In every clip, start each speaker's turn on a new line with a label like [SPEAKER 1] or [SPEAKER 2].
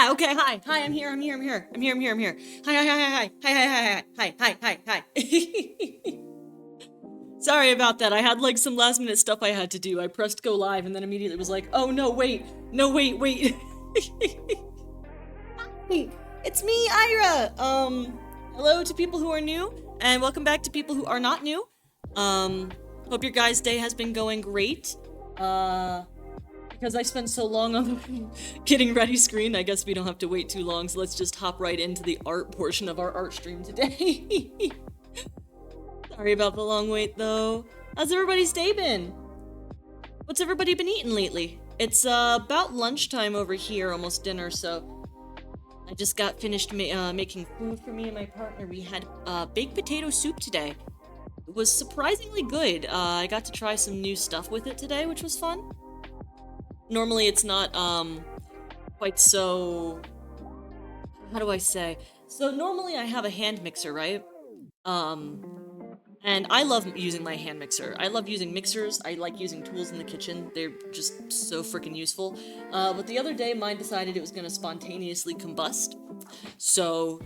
[SPEAKER 1] Yeah, okay, hi. Hi, I'm here. Hi. Sorry about that. I had like some last minute stuff I had to do. I pressed go live and then immediately was like, oh no, wait. No, wait. Hey, it's me, Ira. Hello to people who are new, and welcome back to people who are not new. Hope your guys' day has been going great. Because I spent so long on the getting ready screen, I guess we don't have to wait too long, so let's just hop right into the art portion of our art stream today. Sorry about the long wait, though. How's everybody's day been? What's everybody been eating lately? It's, about lunchtime over here, almost dinner, so I just got finished making food for me and my partner. We had, baked potato soup today. It was surprisingly good. I got to try some new stuff with it today, which was fun. Normally it's not, quite so... How do I say? So normally I have a hand mixer, right? And I love using my hand mixer. I love using mixers. I like using tools in the kitchen. They're just so freaking useful. But the other day mine decided it was gonna spontaneously combust. So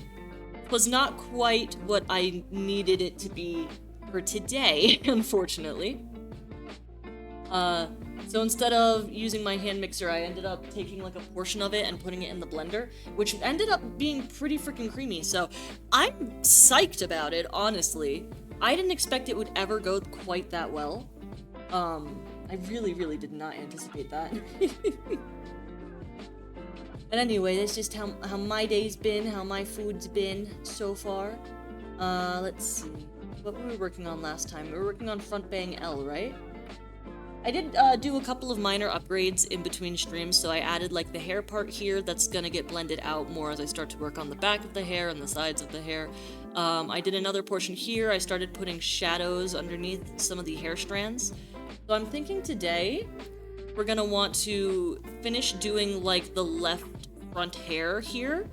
[SPEAKER 1] it was not quite what I needed it to be for today, unfortunately. So instead of using my hand mixer, I ended up taking like a portion of it and putting it in the blender, which ended up being pretty freaking creamy. So I'm psyched about it, honestly. I didn't expect it would ever go quite that well. I really did not anticipate that. But anyway, that's just how my day's been, how my food's been so far. Let's see. What were we working on last time? We were working on Front Bang L, right? I did do a couple of minor upgrades in between streams, so I added like the hair part here that's gonna get blended out more as I start to work on the back of the hair and the sides of the hair. I did another portion here. I started putting shadows underneath some of the hair strands. So I'm thinking today we're gonna want to finish doing like the left front hair here,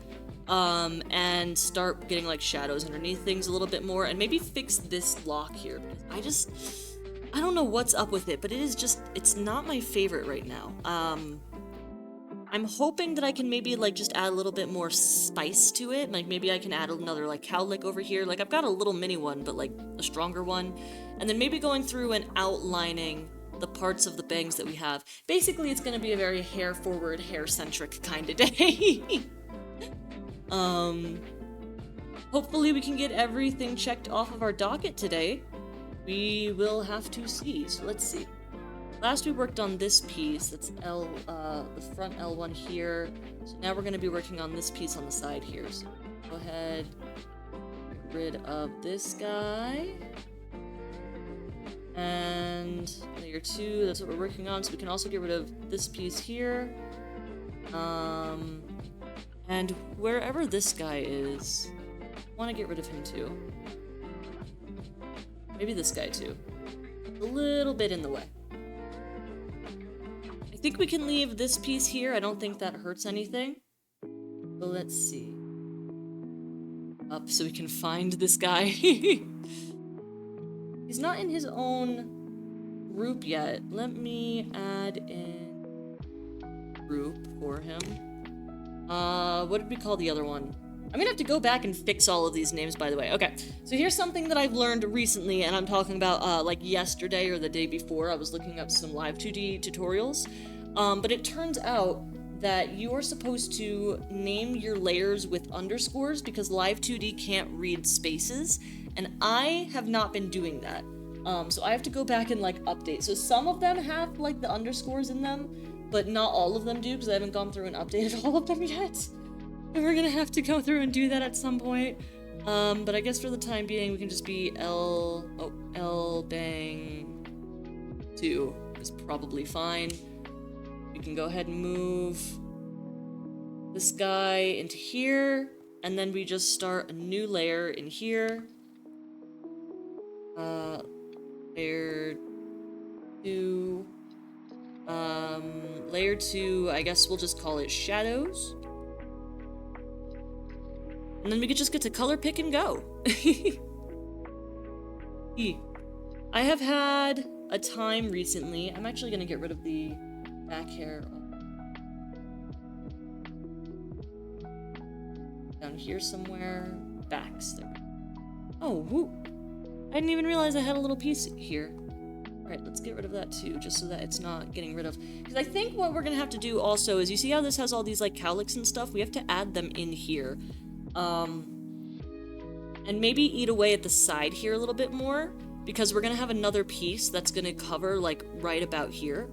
[SPEAKER 1] and start getting like shadows underneath things a little bit more, and maybe fix this lock here, because I don't know what's up with it, but it is just, it's not my favorite right now. I'm hoping that I can maybe, like, just add a little bit more spice to it. Like, maybe I can add another, like, cowlick over here. Like, I've got a little mini one, but, like, a stronger one. And then maybe going through and outlining the parts of the bangs that we have. Basically, it's gonna be a very hair-forward, hair-centric kind of day. Hopefully we can get everything checked off of our docket today. We will have to see. So let's see. Last we worked on this piece. That's the front L1 here. So now we're going to be working on this piece on the side here. So go ahead, get rid of this guy. And layer 2, that's what we're working on. So we can also get rid of this piece here. And wherever this guy is, I want to get rid of him too. Maybe this guy too. A little bit in the way. I think we can leave this piece here. I don't think that hurts anything. So let's see. Up so we can find this guy. He's not in his own group yet. Let me add in group for him. What did we call the other one? I'm gonna have to go back and fix all of these names, by the way. Okay, so here's something that I've learned recently, and I'm talking about, like, yesterday or the day before. I was looking up some live 2D tutorials, but it turns out that you are supposed to name your layers with underscores because live 2D can't read spaces, and I have not been doing that. So I have to go back and, like, update. So some of them have, like, the underscores in them, but not all of them do, because I haven't gone through and updated all of them yet. And we're gonna have to go through and do that at some point. But I guess for the time being, we can just be L bang 2 is probably fine. We can go ahead and move this guy into here, and then we just start a new layer in here. Layer 2. Layer 2, I guess we'll just call it shadows. And then we could just get to color pick and go. I have had a time recently. I'm actually gonna get rid of the back hair. Down here somewhere. Backs there. Oh, whoop. I didn't even realize I had a little piece here. Alright, let's get rid of that too, just so that it's not getting rid of... Because I think what we're gonna have to do also is, you see how this has all these, like, cowlicks and stuff? We have to add them in here. And maybe eat away at the side here a little bit more, because we're gonna have another piece that's gonna cover, like, right about here.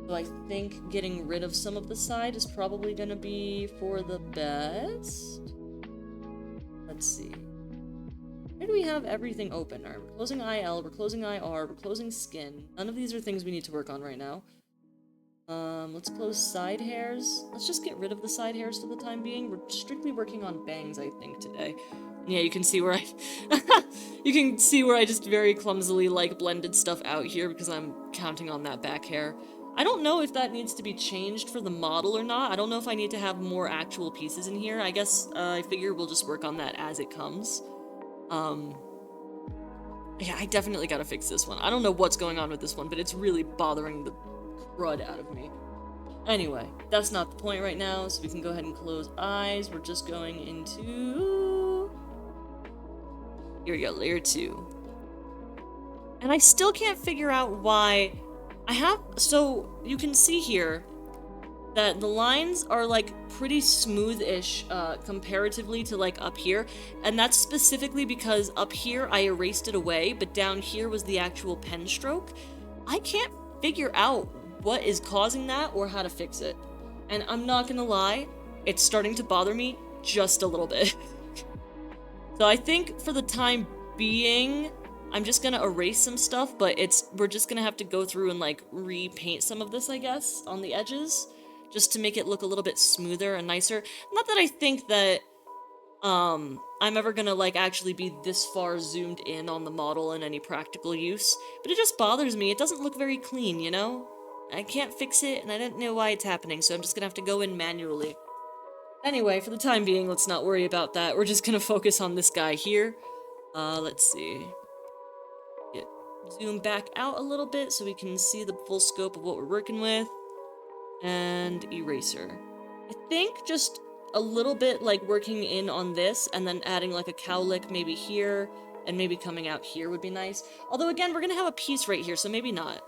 [SPEAKER 1] So I think getting rid of some of the side is probably gonna be for the best. Let's see. Why do we have everything open? Alright, we're closing IL, we're closing IR, we're closing skin. None of these are things we need to work on right now. Let's close side hairs. Let's just get rid of the side hairs for the time being. We're strictly working on bangs, I think, today. And yeah, you can see where I... you can see where I just very clumsily, like, blended stuff out here because I'm counting on that back hair. I don't know if that needs to be changed for the model or not. I don't know if I need to have more actual pieces in here. I guess, I figure we'll just work on that as it comes. Yeah, I definitely gotta fix this one. I don't know what's going on with this one, but it's really bothering the crud out of me. Anyway, that's not the point right now, so we can go ahead and close eyes. We're just going into... Here we go, layer 2. And I still can't figure out why... So, you can see here that the lines are, like, pretty smooth-ish, comparatively to, like, up here. And that's specifically because up here I erased it away, but down here was the actual pen stroke. I can't figure out what is causing that or how to fix it. And I'm not gonna lie, it's starting to bother me just a little bit. So I think for the time being, I'm just gonna erase some stuff, but we're just gonna have to go through and, like, repaint some of this, I guess, on the edges, just to make it look a little bit smoother and nicer. Not that I think that, I'm ever gonna, like, actually be this far zoomed in on the model in any practical use, but it just bothers me. It doesn't look very clean, you know? I can't fix it, and I don't know why it's happening, so I'm just gonna have to go in manually. Anyway, for the time being, let's not worry about that. We're just gonna focus on this guy here. Let's see. Zoom back out a little bit so we can see the full scope of what we're working with. And eraser. I think just a little bit, like, working in on this, and then adding, like, a cowlick maybe here, and maybe coming out here would be nice. Although, again, we're gonna have a piece right here, so maybe not.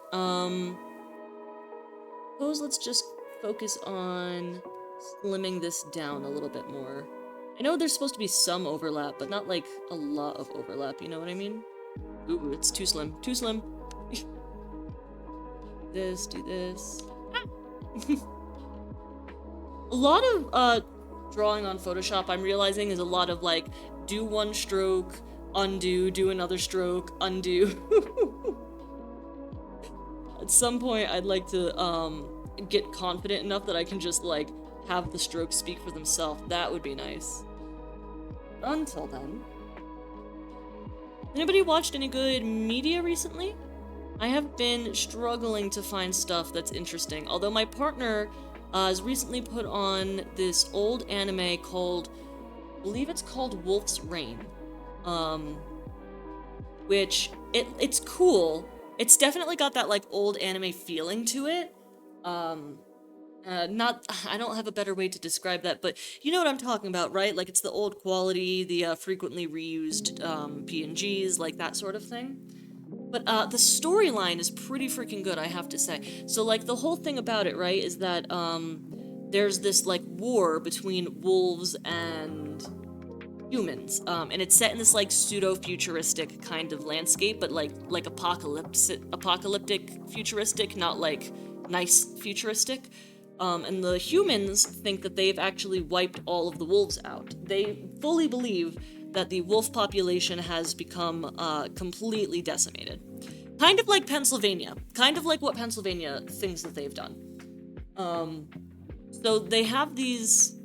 [SPEAKER 1] Suppose let's just focus on slimming this down a little bit more. I know there's supposed to be some overlap, but not, like, a lot of overlap, you know what I mean? Ooh, it's too slim. Too slim. This, do this. A lot of, drawing on Photoshop, I'm realizing, is a lot of, like, do one stroke, undo, do another stroke, undo. At some point, I'd like to, get confident enough that I can just, like, have the strokes speak for themselves. That would be nice. Until then... Anybody watched any good media recently? I have been struggling to find stuff that's interesting, although my partner has recently put on this old anime called, I believe it's called Wolf's Rain, which, it's cool. It's definitely got that, like, old anime feeling to it. I don't have a better way to describe that, but you know what I'm talking about, right? Like, it's the old quality, the, frequently reused, PNGs, like, that sort of thing. But, the storyline is pretty freaking good, I have to say. So, like, the whole thing about it, right, is that, there's this, like, war between wolves and humans, and it's set in this, like, pseudo-futuristic kind of landscape, but, like apocalyptic futuristic, not, like, nice futuristic. And the humans think that they've actually wiped all of the wolves out. They fully believe that the wolf population has become, completely decimated. Kind of like Pennsylvania. Kind of like what Pennsylvania thinks that they've done. So they have these...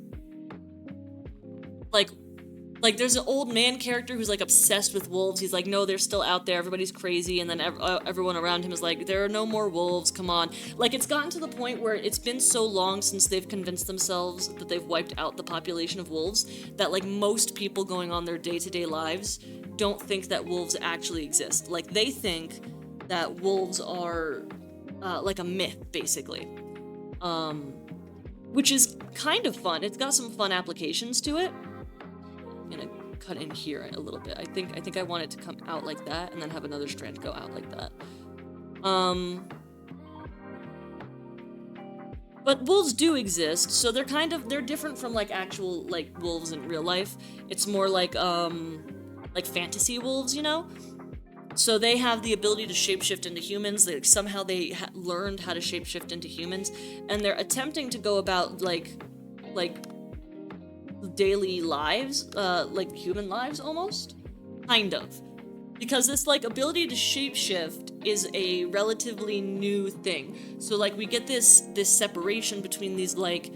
[SPEAKER 1] Like, there's an old man character who's, like, obsessed with wolves. He's like, no, they're still out there, everybody's crazy, and then everyone around him is like, there are no more wolves, come on. Like, it's gotten to the point where it's been so long since they've convinced themselves that they've wiped out the population of wolves, that, like, most people going on their day-to-day lives don't think that wolves actually exist. Like, they think that wolves are, like, a myth, basically. Which is kind of fun. It's got some fun applications to it. gonna cut in here a little bit. I think I want it to come out like that, and then have another strand go out like that. But wolves do exist, so they're different from, like, actual, like, wolves in real life. It's more like fantasy wolves, you know? So they have the ability to shapeshift into humans. Somehow they learned how to shapeshift into humans, and they're attempting to go about, like daily lives, like human lives, almost? Kind of. Because this, like, ability to shapeshift is a relatively new thing. So, like, we get this separation between these, like,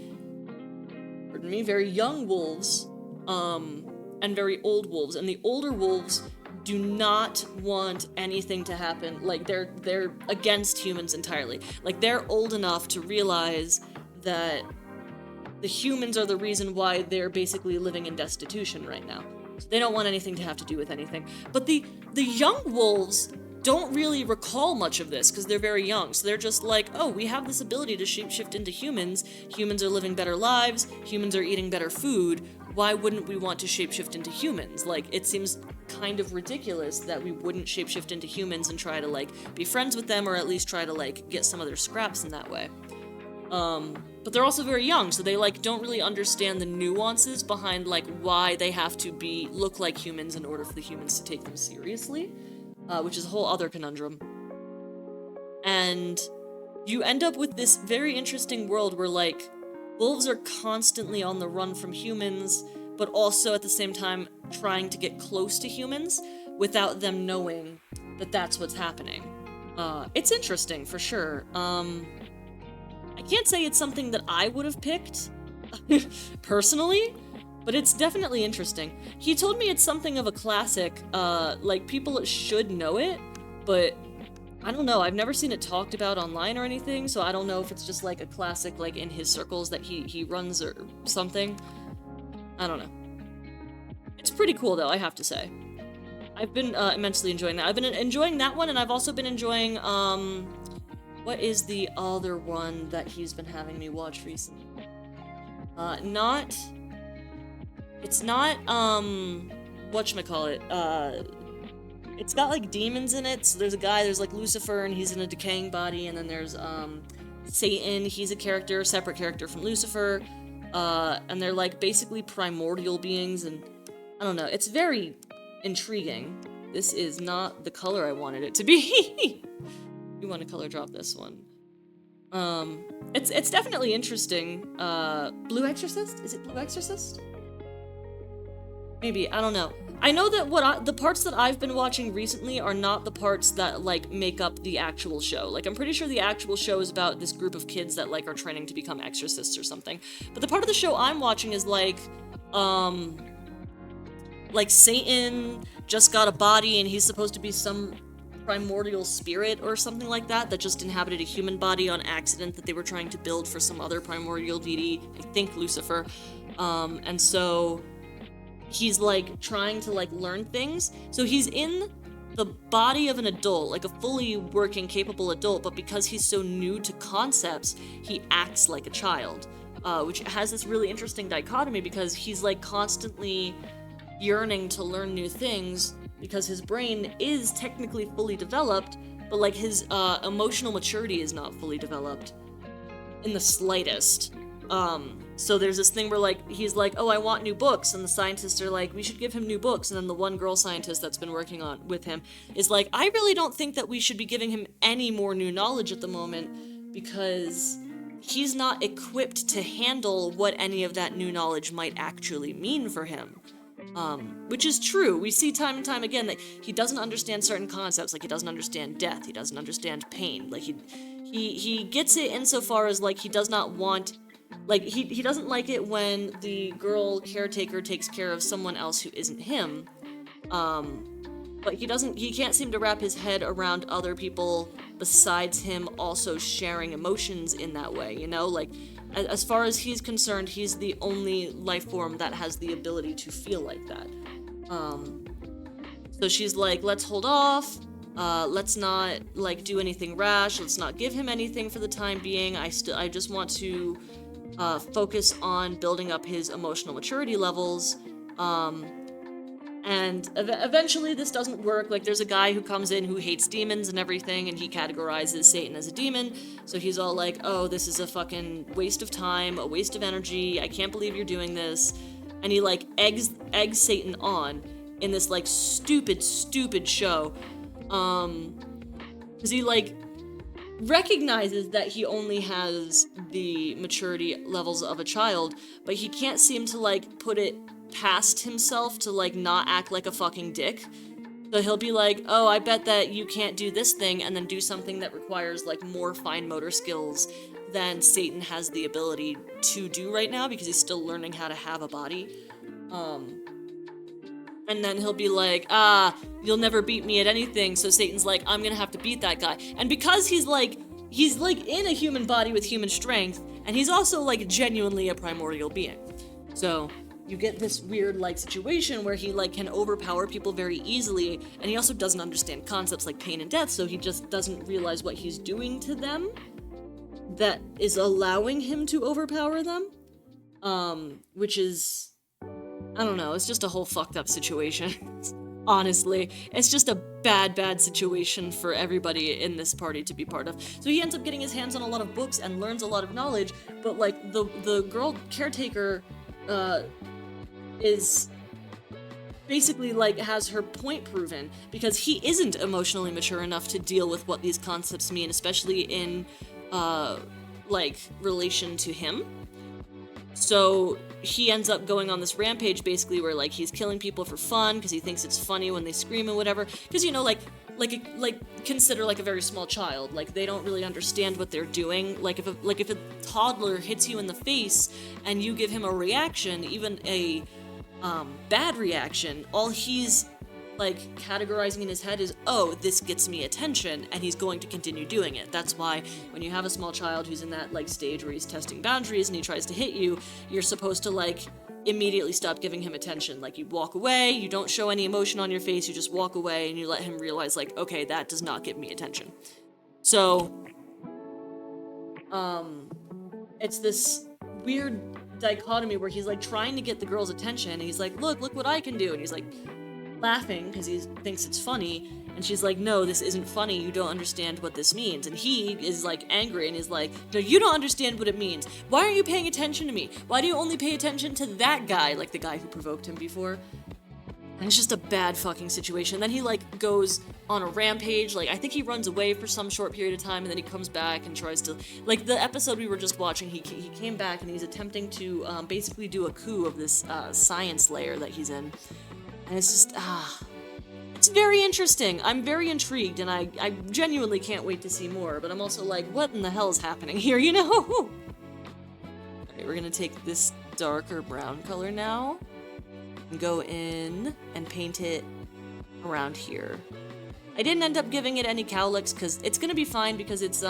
[SPEAKER 1] pardon me, very young wolves, and very old wolves. And the older wolves do not want anything to happen. Like, they're against humans entirely. Like, they're old enough to realize that the humans are the reason why they're basically living in destitution right now. So they don't want anything to have to do with anything. But the young wolves don't really recall much of this because they're very young. So they're just like, oh, we have this ability to shapeshift into humans. Humans are living better lives. Humans are eating better food. Why wouldn't we want to shapeshift into humans? Like, it seems kind of ridiculous that we wouldn't shapeshift into humans and try to, like, be friends with them, or at least try to, like, get some of their scraps in that way. But they're also very young, so they, like, don't really understand the nuances behind, like, why they have to look like humans in order for the humans to take them seriously, which is a whole other conundrum. And you end up with this very interesting world where, like, wolves are constantly on the run from humans, but also at the same time trying to get close to humans without them knowing that that's what's happening. It's interesting, for sure. I can't say it's something that I would have picked, personally, but it's definitely interesting. He told me it's something of a classic, like, people should know it, but I don't know, I've never seen it talked about online or anything, so I don't know if it's just, like, a classic, like, in his circles that he runs or something. I don't know. It's pretty cool, though, I have to say. I've been immensely enjoying that. I've been enjoying that one, and I've also been enjoying, what is the other one that he's been having me watch recently? It's not, whatchamacallit, it's got, like, demons in it. So there's, like, Lucifer, and he's in a decaying body, and then there's, Satan, he's a separate character from Lucifer, and they're, like, basically primordial beings, and I don't know, it's very intriguing. This is not the color I wanted it to be. You want to color drop this one. It's definitely interesting. Blue Exorcist? Is it Blue Exorcist? Maybe, I don't know. I know that the parts that I've been watching recently are not the parts that, like, make up the actual show. Like, I'm pretty sure the actual show is about this group of kids that, like, are training to become exorcists or something. But the part of the show I'm watching is, like Satan just got a body and he's supposed to be some primordial spirit or something like that just inhabited a human body on accident that they were trying to build for some other primordial deity, I think Lucifer. And so he's, like, trying to, like, learn things. So he's in the body of an adult, like a fully working, capable adult, but because he's so new to concepts, he acts like a child, which has this really interesting dichotomy because he's, like, constantly yearning to learn new things because his brain is technically fully developed, but, like, his emotional maturity is not fully developed in the slightest. So there's this thing where, like, he's like, oh, I want new books, and the scientists are like, we should give him new books, and then the one girl scientist that's been working with him is like, I really don't think that we should be giving him any more new knowledge at the moment, because he's not equipped to handle what any of that new knowledge might actually mean for him. Which is true. We see time and time again that he doesn't understand certain concepts, like he doesn't understand death, he doesn't understand pain, like he gets it insofar as, like, he does not want, like, he doesn't like it when the girl caretaker takes care of someone else who isn't him, but he can't seem to wrap his head around other people besides him also sharing emotions in that way, you know, like, as far as he's concerned, he's the only life form that has the ability to feel like that. So she's like, let's hold off, let's not, like, do anything rash, let's not give him anything for the time being, I just want to focus on building up his emotional maturity levels, And eventually this doesn't work. Like, there's a guy who comes in who hates demons and everything, and he categorizes Satan as a demon. So he's all like, oh, this is a fucking waste of time, a waste of energy, I can't believe you're doing this. And he, like, eggs Satan on in this, like, stupid show. Because he, like, recognizes that he only has the maturity levels of a child, but he can't seem to, like, put it past himself to, like, not act like a fucking dick. So he'll be like, oh, I bet that you can't do this thing, and then do something that requires, like, more fine motor skills than Satan has the ability to do right now, because he's still learning how to have a body. And then he'll be like, you'll never beat me at anything, so Satan's like, I'm gonna have to beat that guy. And because he's like in a human body with human strength, and he's also, like, genuinely a primordial being. So you get this weird, like, situation where he, like, can overpower people very easily, and he also doesn't understand concepts like pain and death, so he just doesn't realize what he's doing to them that is allowing him to overpower them. Which is, I don't know, it's just a whole fucked up situation. Honestly, it's just a bad situation for everybody in this party to be part of. So he ends up getting his hands on a lot of books and learns a lot of knowledge, but, like, the girl caretaker is basically, like, has her point proven, because he isn't emotionally mature enough to deal with what these concepts mean, especially in, like, relation to him. So he ends up going on this rampage, basically, where, like, he's killing people for fun, because he thinks it's funny when they scream and whatever, because, you know, like, consider, like, a very small child, like, they don't really understand what they're doing. Like, if a toddler hits you in the face, and you give him a reaction, even a, bad reaction, all he's, like, categorizing in his head is, oh, this gets me attention, and he's going to continue doing it. That's why when you have a small child who's in that, like, stage where he's testing boundaries and he tries to hit you, you're supposed to, like, immediately stop giving him attention. Like, you walk away, you don't show any emotion on your face, you just walk away and you let him realize, like, okay, that does not give me attention. So, it's this weird dichotomy where he's, like, trying to get the girl's attention, and he's like, look what I can do, and he's, like, laughing because he thinks it's funny, and she's like, no, this isn't funny, you don't understand what this means. And he is, like, angry and is like, no, you don't understand what it means. Why aren't you paying attention to me? Why do you only pay attention to that guy, like the guy who provoked him before? And it's just a bad fucking situation. Then he, like, goes on a rampage. Like, I think he runs away for some short period of time, and then he comes back and tries to, like, the episode we were just watching, he came back and he's attempting to basically do a coup of this science layer that he's in. And it's just, it's very interesting. I'm very intrigued, and I genuinely can't wait to see more, but I'm also like, what in the hell is happening here, you know? Alright, we're gonna take this darker brown color now, and go in and paint it around here. I didn't end up giving it any cowlicks, because it's gonna be fine, because it's,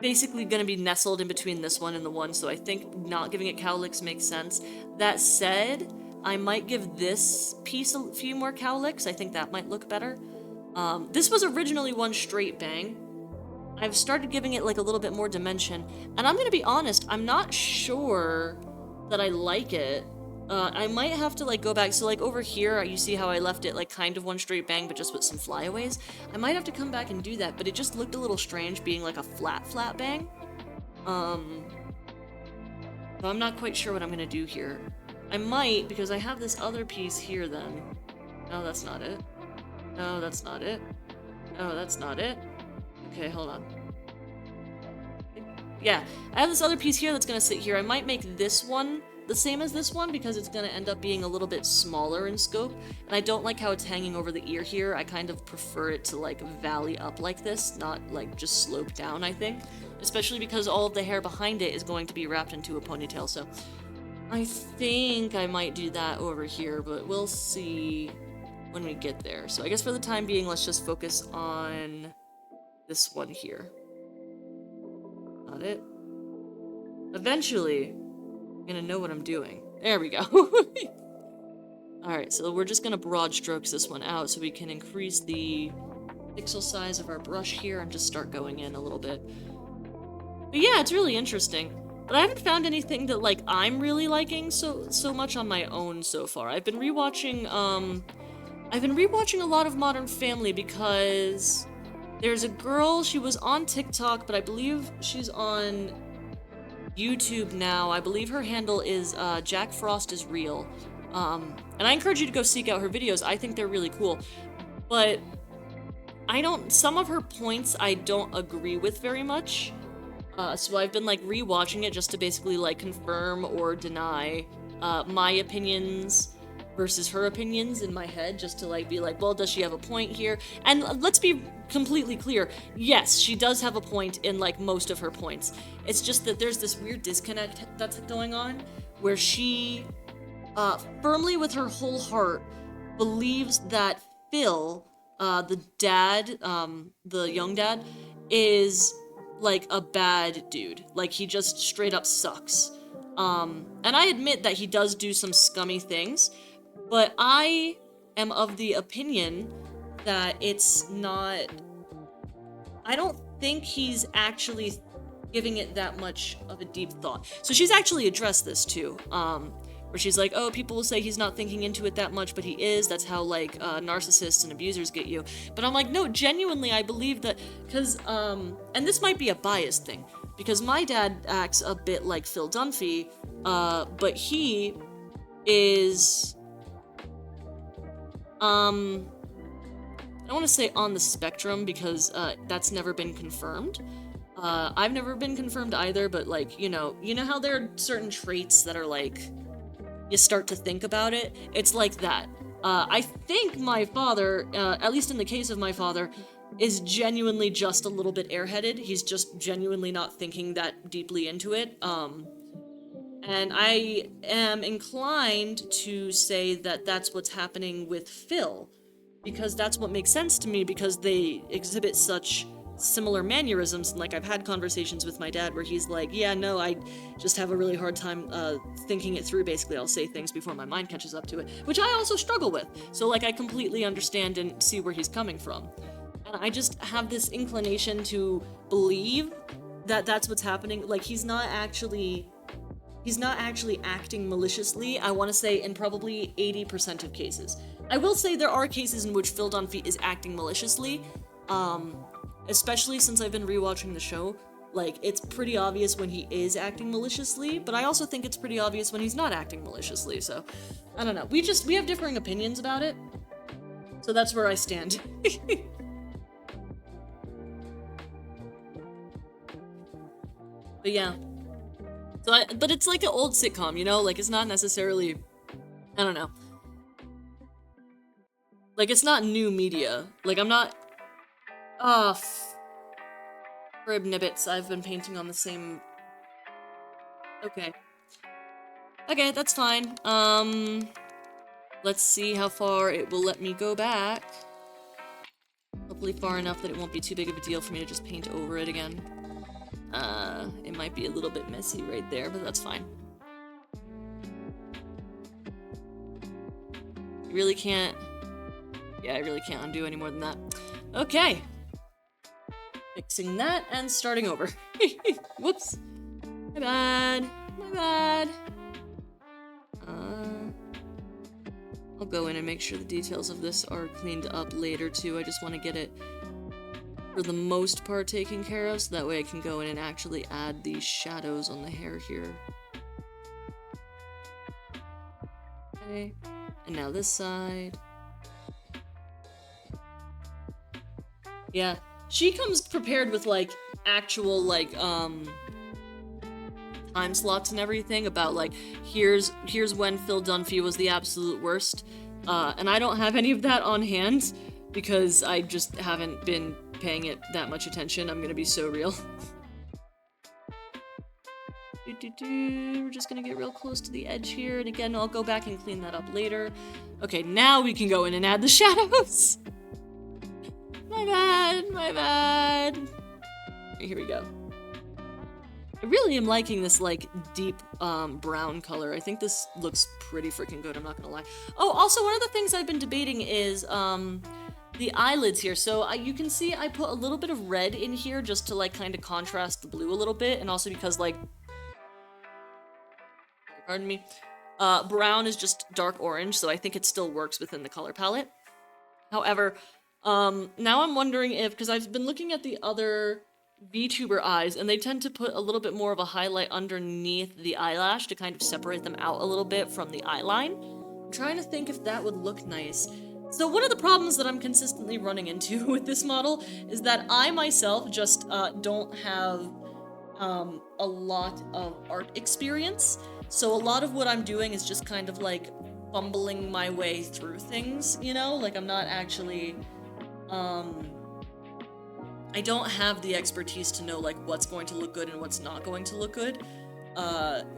[SPEAKER 1] basically gonna be nestled in between this one and the one, so I think not giving it cowlicks makes sense. That said, I might give this piece a few more cowlicks. I think that might look better. This was originally one straight bang. I've started giving it, like, a little bit more dimension, and I'm gonna be honest, I'm not sure that I like it. I might have to, like, go back. So, like, over here, you see how I left it, like, kind of one straight bang, but just with some flyaways? I might have to come back and do that, but it just looked a little strange being, like, a flat bang. So I'm not quite sure what I'm gonna do here. I might, because I have this other piece here, then. No, that's not it. No, that's not it. No, that's not it. Okay, hold on. Yeah, I have this other piece here that's gonna sit here. I might make this one the same as this one, because it's gonna end up being a little bit smaller in scope, and I don't like how it's hanging over the ear here. I kind of prefer it to, like, valley up like this, not, like, just slope down, I think. Especially because all of the hair behind it is going to be wrapped into a ponytail, so I think I might do that over here, but we'll see when we get there. So I guess for the time being, let's just focus on this one here. Got it? Eventually, I'm gonna know what I'm doing. There we go. Alright, so we're just gonna broad strokes this one out so we can increase the pixel size of our brush here and just start going in a little bit. But yeah, it's really interesting. But I haven't found anything that, like, I'm really liking so much on my own so far. I've been rewatching a lot of Modern Family because there's a girl, she was on TikTok, but I believe she's on YouTube now. I believe her handle is Jack Frost is Real. And I encourage you to go seek out her videos. I think they're really cool. But some of her points I don't agree with very much. So I've been, like, rewatching it just to basically, like, confirm or deny my opinions versus her opinions in my head, just to, like, be like, well, does she have a point here? And let's be completely clear, yes, she does have a point in, like, most of her points. It's just that there's this weird disconnect that's going on, where she, firmly with her whole heart, believes that Phil, the dad, the young dad, is, like, a bad dude. Like, he just straight up sucks. And I admit that he does do some scummy things, but I am of the opinion that it's not... I don't think he's actually giving it that much of a deep thought. So she's actually addressed this, too, where she's like, oh, people will say he's not thinking into it that much, but he is. That's how, like, narcissists and abusers get you. But I'm like, no, genuinely, I believe that, because, and this might be a biased thing, because my dad acts a bit like Phil Dunphy, but he is, I don't want to say on the spectrum, because, that's never been confirmed. I've never been confirmed either, but, like, you know how there are certain traits that are, like, you start to think about it? It's like that. I think my father, at least in the case of my father, is genuinely just a little bit airheaded. He's just genuinely not thinking that deeply into it. And I am inclined to say that that's what's happening with Phil, because that's what makes sense to me, because they exhibit such similar mannerisms. And, like, I've had conversations with my dad where he's like, yeah, no, I just have a really hard time thinking it through. Basically, I'll say things before my mind catches up to it, which I also struggle with. So, like, I completely understand and see where he's coming from. And I just have this inclination to believe that that's what's happening. Like, he's not actually acting maliciously, I want to say, in probably 80% of cases. I will say there are cases in which Phil Dunphy is acting maliciously, especially since I've been rewatching the show. Like, it's pretty obvious when he is acting maliciously, but I also think it's pretty obvious when he's not acting maliciously, so I don't know. We have differing opinions about it, so that's where I stand. But yeah. But it's like an old sitcom, you know? Like, it's not necessarily... I don't know. Like, it's not new media. Like, I'm not... Oh, Crib nibbits, I've been painting on the same... Okay. Okay, that's fine. Let's see how far it will let me go back. Hopefully far enough that it won't be too big of a deal for me to just paint over it again. It might be a little bit messy right there, but that's fine. You really can't... Yeah, I really can't undo any more than that. Okay. Fixing that and starting over. Whoops. My bad. My bad. I'll go in and make sure the details of this are cleaned up later, too. I just want to get it, for the most part, taken care of, so that way I can go in and actually add these shadows on the hair here. Okay. And now this side. Yeah. She comes prepared with, like, actual, like, time slots and everything about, like, here's when Phil Dunphy was the absolute worst. And I don't have any of that on hand, because I just haven't been paying it that much attention. I'm gonna be so real. We're just gonna get real close to the edge here, and again, I'll go back and clean that up later. Okay, now we can go in and add the shadows! My bad, my bad. Okay, here we go. I really am liking this, like, deep, brown color. I think this looks pretty freaking good, I'm not gonna lie. Oh, also, one of the things I've been debating is, the eyelids here. So, you can see I put a little bit of red in here just to, like, kind of contrast the blue a little bit, and also because, like, pardon me. Brown is just dark orange, so I think it still works within the color palette. However, now I'm wondering if, because I've been looking at the other VTuber eyes, and they tend to put a little bit more of a highlight underneath the eyelash to kind of separate them out a little bit from the eyeline. I'm trying to think if that would look nice. So one of the problems that I'm consistently running into with this model is that I myself just don't have a lot of art experience. So a lot of what I'm doing is just kind of like fumbling my way through things, you know? Like I'm not actually, I don't have the expertise to know like what's going to look good and what's not going to look good,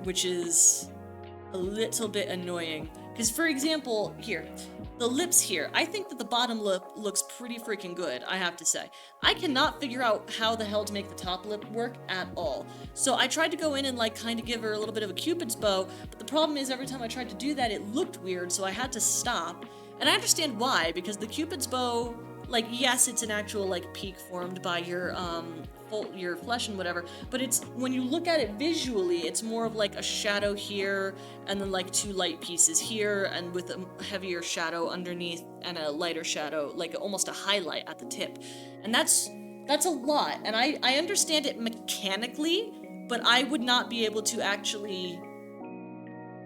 [SPEAKER 1] which is a little bit annoying. Because for example, here, the lips here, I think that the bottom lip looks pretty freaking good, I have to say. I cannot figure out how the hell to make the top lip work at all. So I tried to go in and like kind of give her a little bit of a cupid's bow, but the problem is every time I tried to do that, it looked weird, so I had to stop. And I understand why, because the cupid's bow, like, yes, it's an actual like peak formed by your flesh and whatever, but it's, when you look at it visually, it's more of like a shadow here and then like two light pieces here and with a heavier shadow underneath and a lighter shadow, like almost a highlight at the tip. And that's a lot, and I understand it mechanically, but I would not be able to actually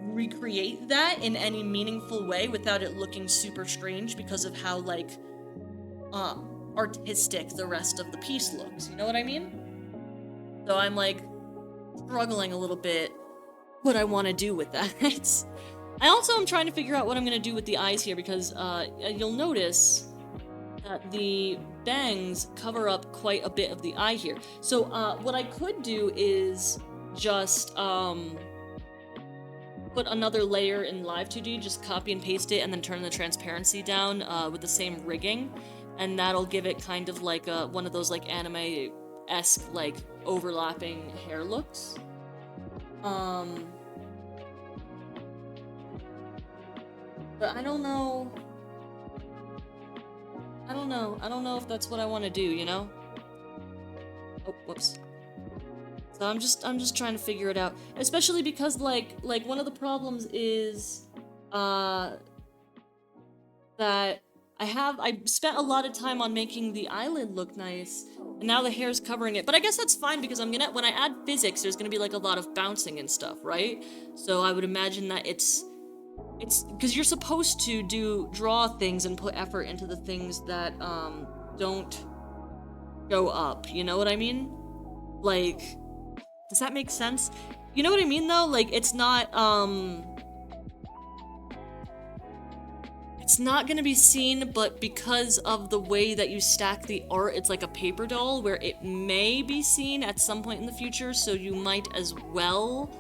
[SPEAKER 1] recreate that in any meaningful way without it looking super strange because of how like artistic the rest of the piece looks, you know what I mean? So I'm like struggling a little bit what I want to do with that. I also am trying to figure out what I'm going to do with the eyes here because you'll notice that the bangs cover up quite a bit of the eye here. So what I could do is just put another layer in Live 2D, just copy and paste it and then turn the transparency down with the same rigging. And that'll give it kind of like one of those like anime-esque like overlapping hair looks. But I don't know. I don't know if that's what I want to do, you know? Oh, whoops. So I'm just trying to figure it out, especially because like one of the problems is that I spent a lot of time on making the eyelid look nice, and now the hair's covering it. But I guess that's fine because when I add physics, there's gonna be like a lot of bouncing and stuff, right? So I would imagine that it's because you're supposed to draw things and put effort into the things that don't go up. You know what I mean? Like, does that make sense? You know what I mean though? Like it's not gonna be seen, but because of the way that you stack the art, it's like a paper doll where it may be seen at some point in the future, so you might as well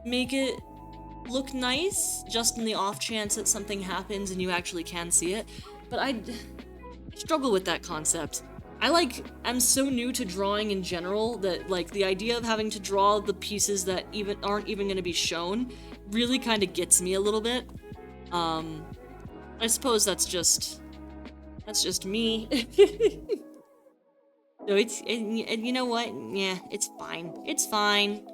[SPEAKER 1] make it look nice, just in the off chance that something happens and you actually can see it. But I struggle with that concept. I'm so new to drawing in general that like the idea of having to draw the pieces that aren't even gonna be shown really kind of gets me a little bit. I suppose that's just me. So and you know what? Yeah, it's fine. It's fine.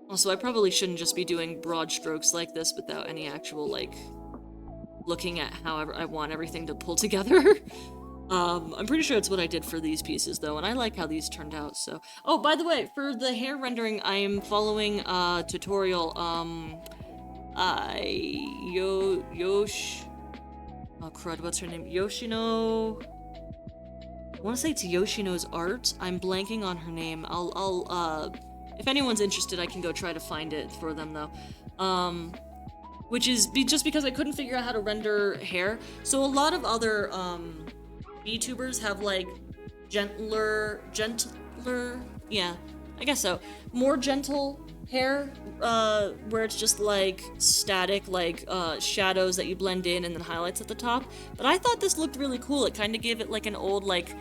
[SPEAKER 1] Also, I probably shouldn't just be doing broad strokes like this without any actual, like, looking at how I want everything to pull together. I'm pretty sure it's what I did for these pieces, though, and I like how these turned out, so... Oh, by the way, for the hair rendering, I am following a tutorial, Oh, crud, what's her name? Yoshino... I want to say it's Yoshino's Art. I'm blanking on her name. If anyone's interested, I can go try to find it for them, though. Which is just because I couldn't figure out how to render hair. So a lot of other, VTubers have, like, gentler, yeah, I guess so. More gentle hair, where it's just, like, static, like, shadows that you blend in and then highlights at the top. But I thought this looked really cool. It kind of gave it, like, an old, like,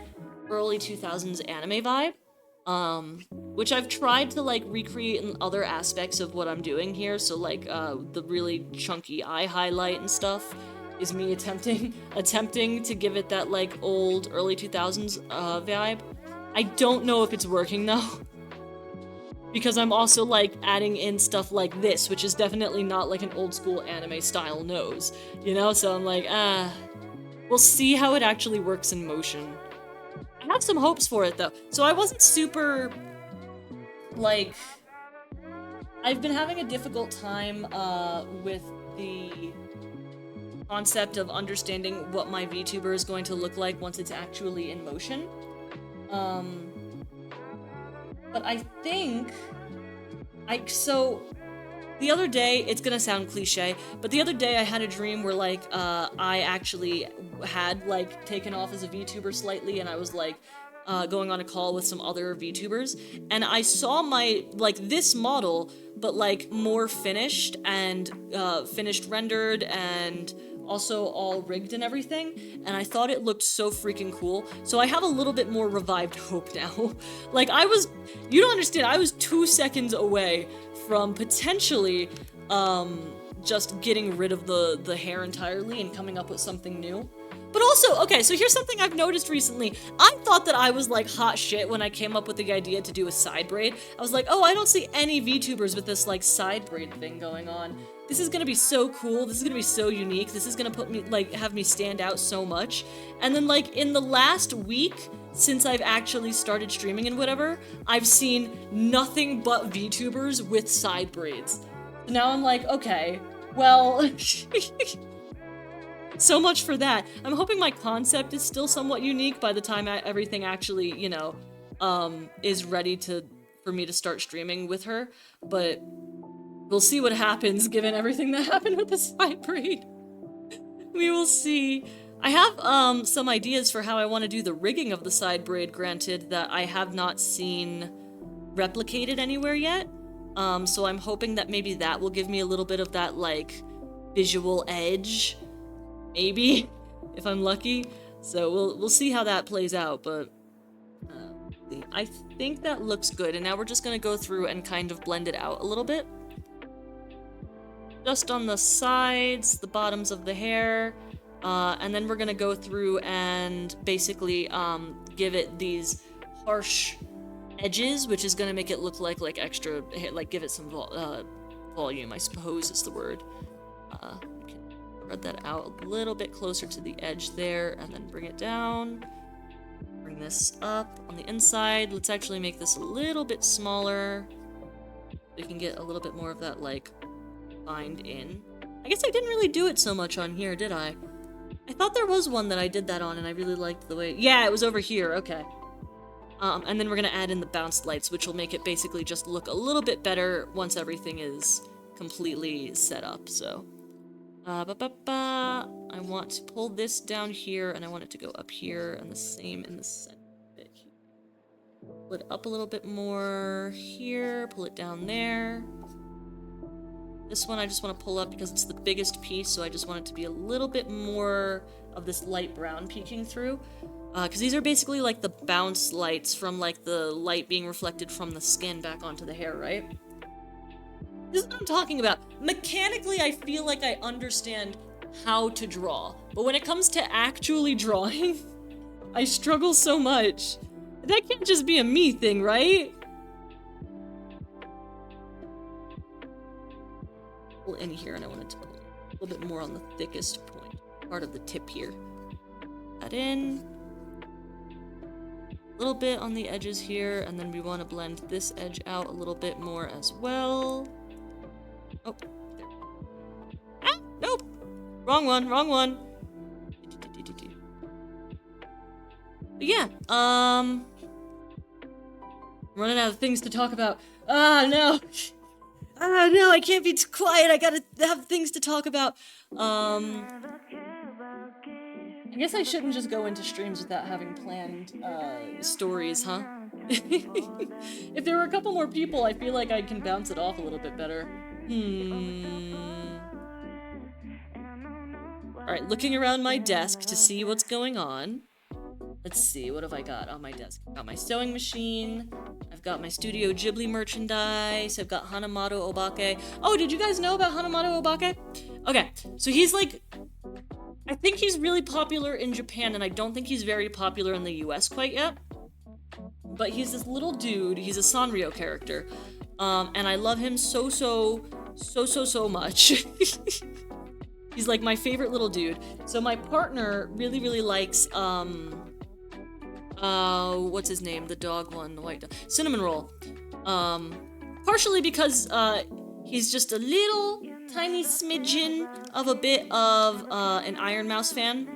[SPEAKER 1] early 2000s anime vibe. Which I've tried to, like, recreate in other aspects of what I'm doing here, so, like, the really chunky eye highlight and stuff is me attempting to give it that, like, old, early 2000s, vibe. I don't know if it's working, though. because I'm also like adding in stuff like this, which is definitely not like an old school anime style nose, you know? So I'm like, we'll see how it actually works in motion. I have some hopes for it though. So I wasn't super, like, I've been having a difficult time with the concept of understanding what my VTuber is going to look like once it's actually in motion. But I think so the other day, it's gonna sound cliche, but the other day I had a dream where like I actually had like taken off as a VTuber slightly, and I was like going on a call with some other VTubers, and I saw my like this model, but like more finished and finished rendered and also all rigged and everything, and I thought it looked so freaking cool. So I have a little bit more revived hope now. Like you don't understand, I was 2 seconds away from potentially just getting rid of the hair entirely and coming up with something new. But also, okay, so here's something I've noticed recently. I thought that I was like hot shit when I came up with the idea to do a side braid. I was like, oh, I don't see any VTubers with this like side braid thing going on. This is gonna be so cool, this is gonna be so unique, this is gonna put me, like, have me stand out so much. And then, like, in the last week, since I've actually started streaming and whatever, I've seen nothing but VTubers with side braids. So now I'm like, okay, well, so much for that. I'm hoping my concept is still somewhat unique by the time everything actually, you know, is ready for me to start streaming with her, but we'll see what happens given everything that happened with the side braid. We will see. I have some ideas for how I want to do the rigging of the side braid, granted that I have not seen replicated anywhere yet. So I'm hoping that maybe that will give me a little bit of that like visual edge, maybe, if I'm lucky. So we'll see how that plays out, but I think that looks good. And now we're just gonna go through and kind of blend it out a little bit. Just on the sides, the bottoms of the hair, and then we're gonna go through and basically give it these harsh edges, which is gonna make it look like extra, like give it some volume, I suppose is the word. Spread that out a little bit closer to the edge there, and then bring it down. Bring this up on the inside. Let's actually make this a little bit smaller. We can get a little bit more of that like bind in. I guess I didn't really do it so much on here, did I? I thought there was one that I did that on and I really liked the way... Yeah, it was over here, okay. And then we're gonna add in the bounced lights, which will make it basically just look a little bit better once everything is completely set up, so... I want to pull this down here, and I want it to go up here, and the same in the center bit here. Pull it up a little bit more here, pull it down there. This one I just want to pull up because it's the biggest piece, so I just want it to be a little bit more of this light brown peeking through. Because these are basically like the bounce lights from like the light being reflected from the skin back onto the hair, right? This is what I'm talking about. Mechanically, I feel like I understand how to draw, but when it comes to actually drawing, I struggle so much. That can't just be a me thing, right? Pull in here, and I want it to pull a little bit more on the thickest point, part of the tip here. That in. A little bit on the edges here, and then we want to blend this edge out a little bit more as well. Oh, there. Ah, nope! Wrong one, wrong one. But yeah, running out of things to talk about. Ah, no! Ah, no, I can't be too quiet, I gotta have things to talk about. I guess I shouldn't just go into streams without having planned, stories, huh? If there were a couple more people, I feel like I can bounce it off a little bit better. Alright, looking around my desk to see what's going on. Let's see, what have I got on my desk? I've got my sewing machine, I've got my Studio Ghibli merchandise, I've got Hanamato Obake. Oh, did you guys know about Hanamato Obake? Okay, so he's like... I think he's really popular in Japan, and I don't think he's very popular in the US quite yet. But he's this little dude, he's a Sanrio character, And I love him so much. He's like my favorite little dude. So my partner really likes, what's his name? The dog one, the white dog. Cinnamon Roll. Partially because, he's just a little tiny smidgen of a bit of, an Iron Mouse fan.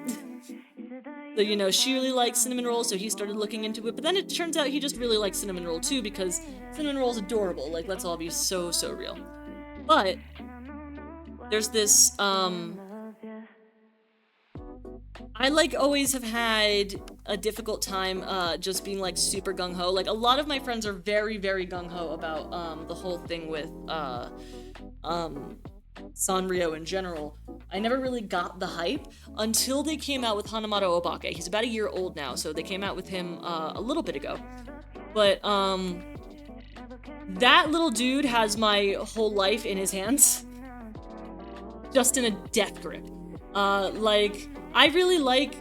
[SPEAKER 1] So, you know, she really likes Cinnamon Roll, so he started looking into it. But then it turns out he just really likes Cinnamon Roll too, because Cinnamon Roll's adorable. Like, let's all be so real. But there's this, I, like, always have had a difficult time, just being, like, super gung-ho. Like, a lot of my friends are very gung-ho about, the whole thing with, Sanrio in general. I never really got the hype until they came out with Hanamaru Obake. He's about a year old now, so they came out with him, a little bit ago. But, that little dude has my whole life in his hands. Just in a death grip. Like, I really like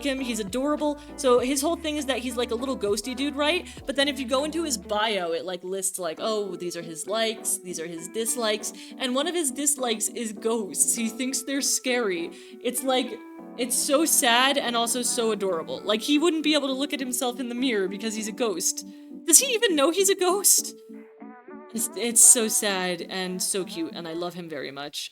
[SPEAKER 1] him. He's adorable. So his whole thing is that he's like a little ghosty dude, right? But then if you go into his bio, it like lists like, oh, these are his likes, these are his dislikes, and one of his dislikes is ghosts. He thinks they're scary. It's like, it's so sad and also so adorable. Like, he wouldn't be able to look at himself in the mirror because he's a ghost. Does he even know he's a ghost? It's so sad and so cute, and I love him very much.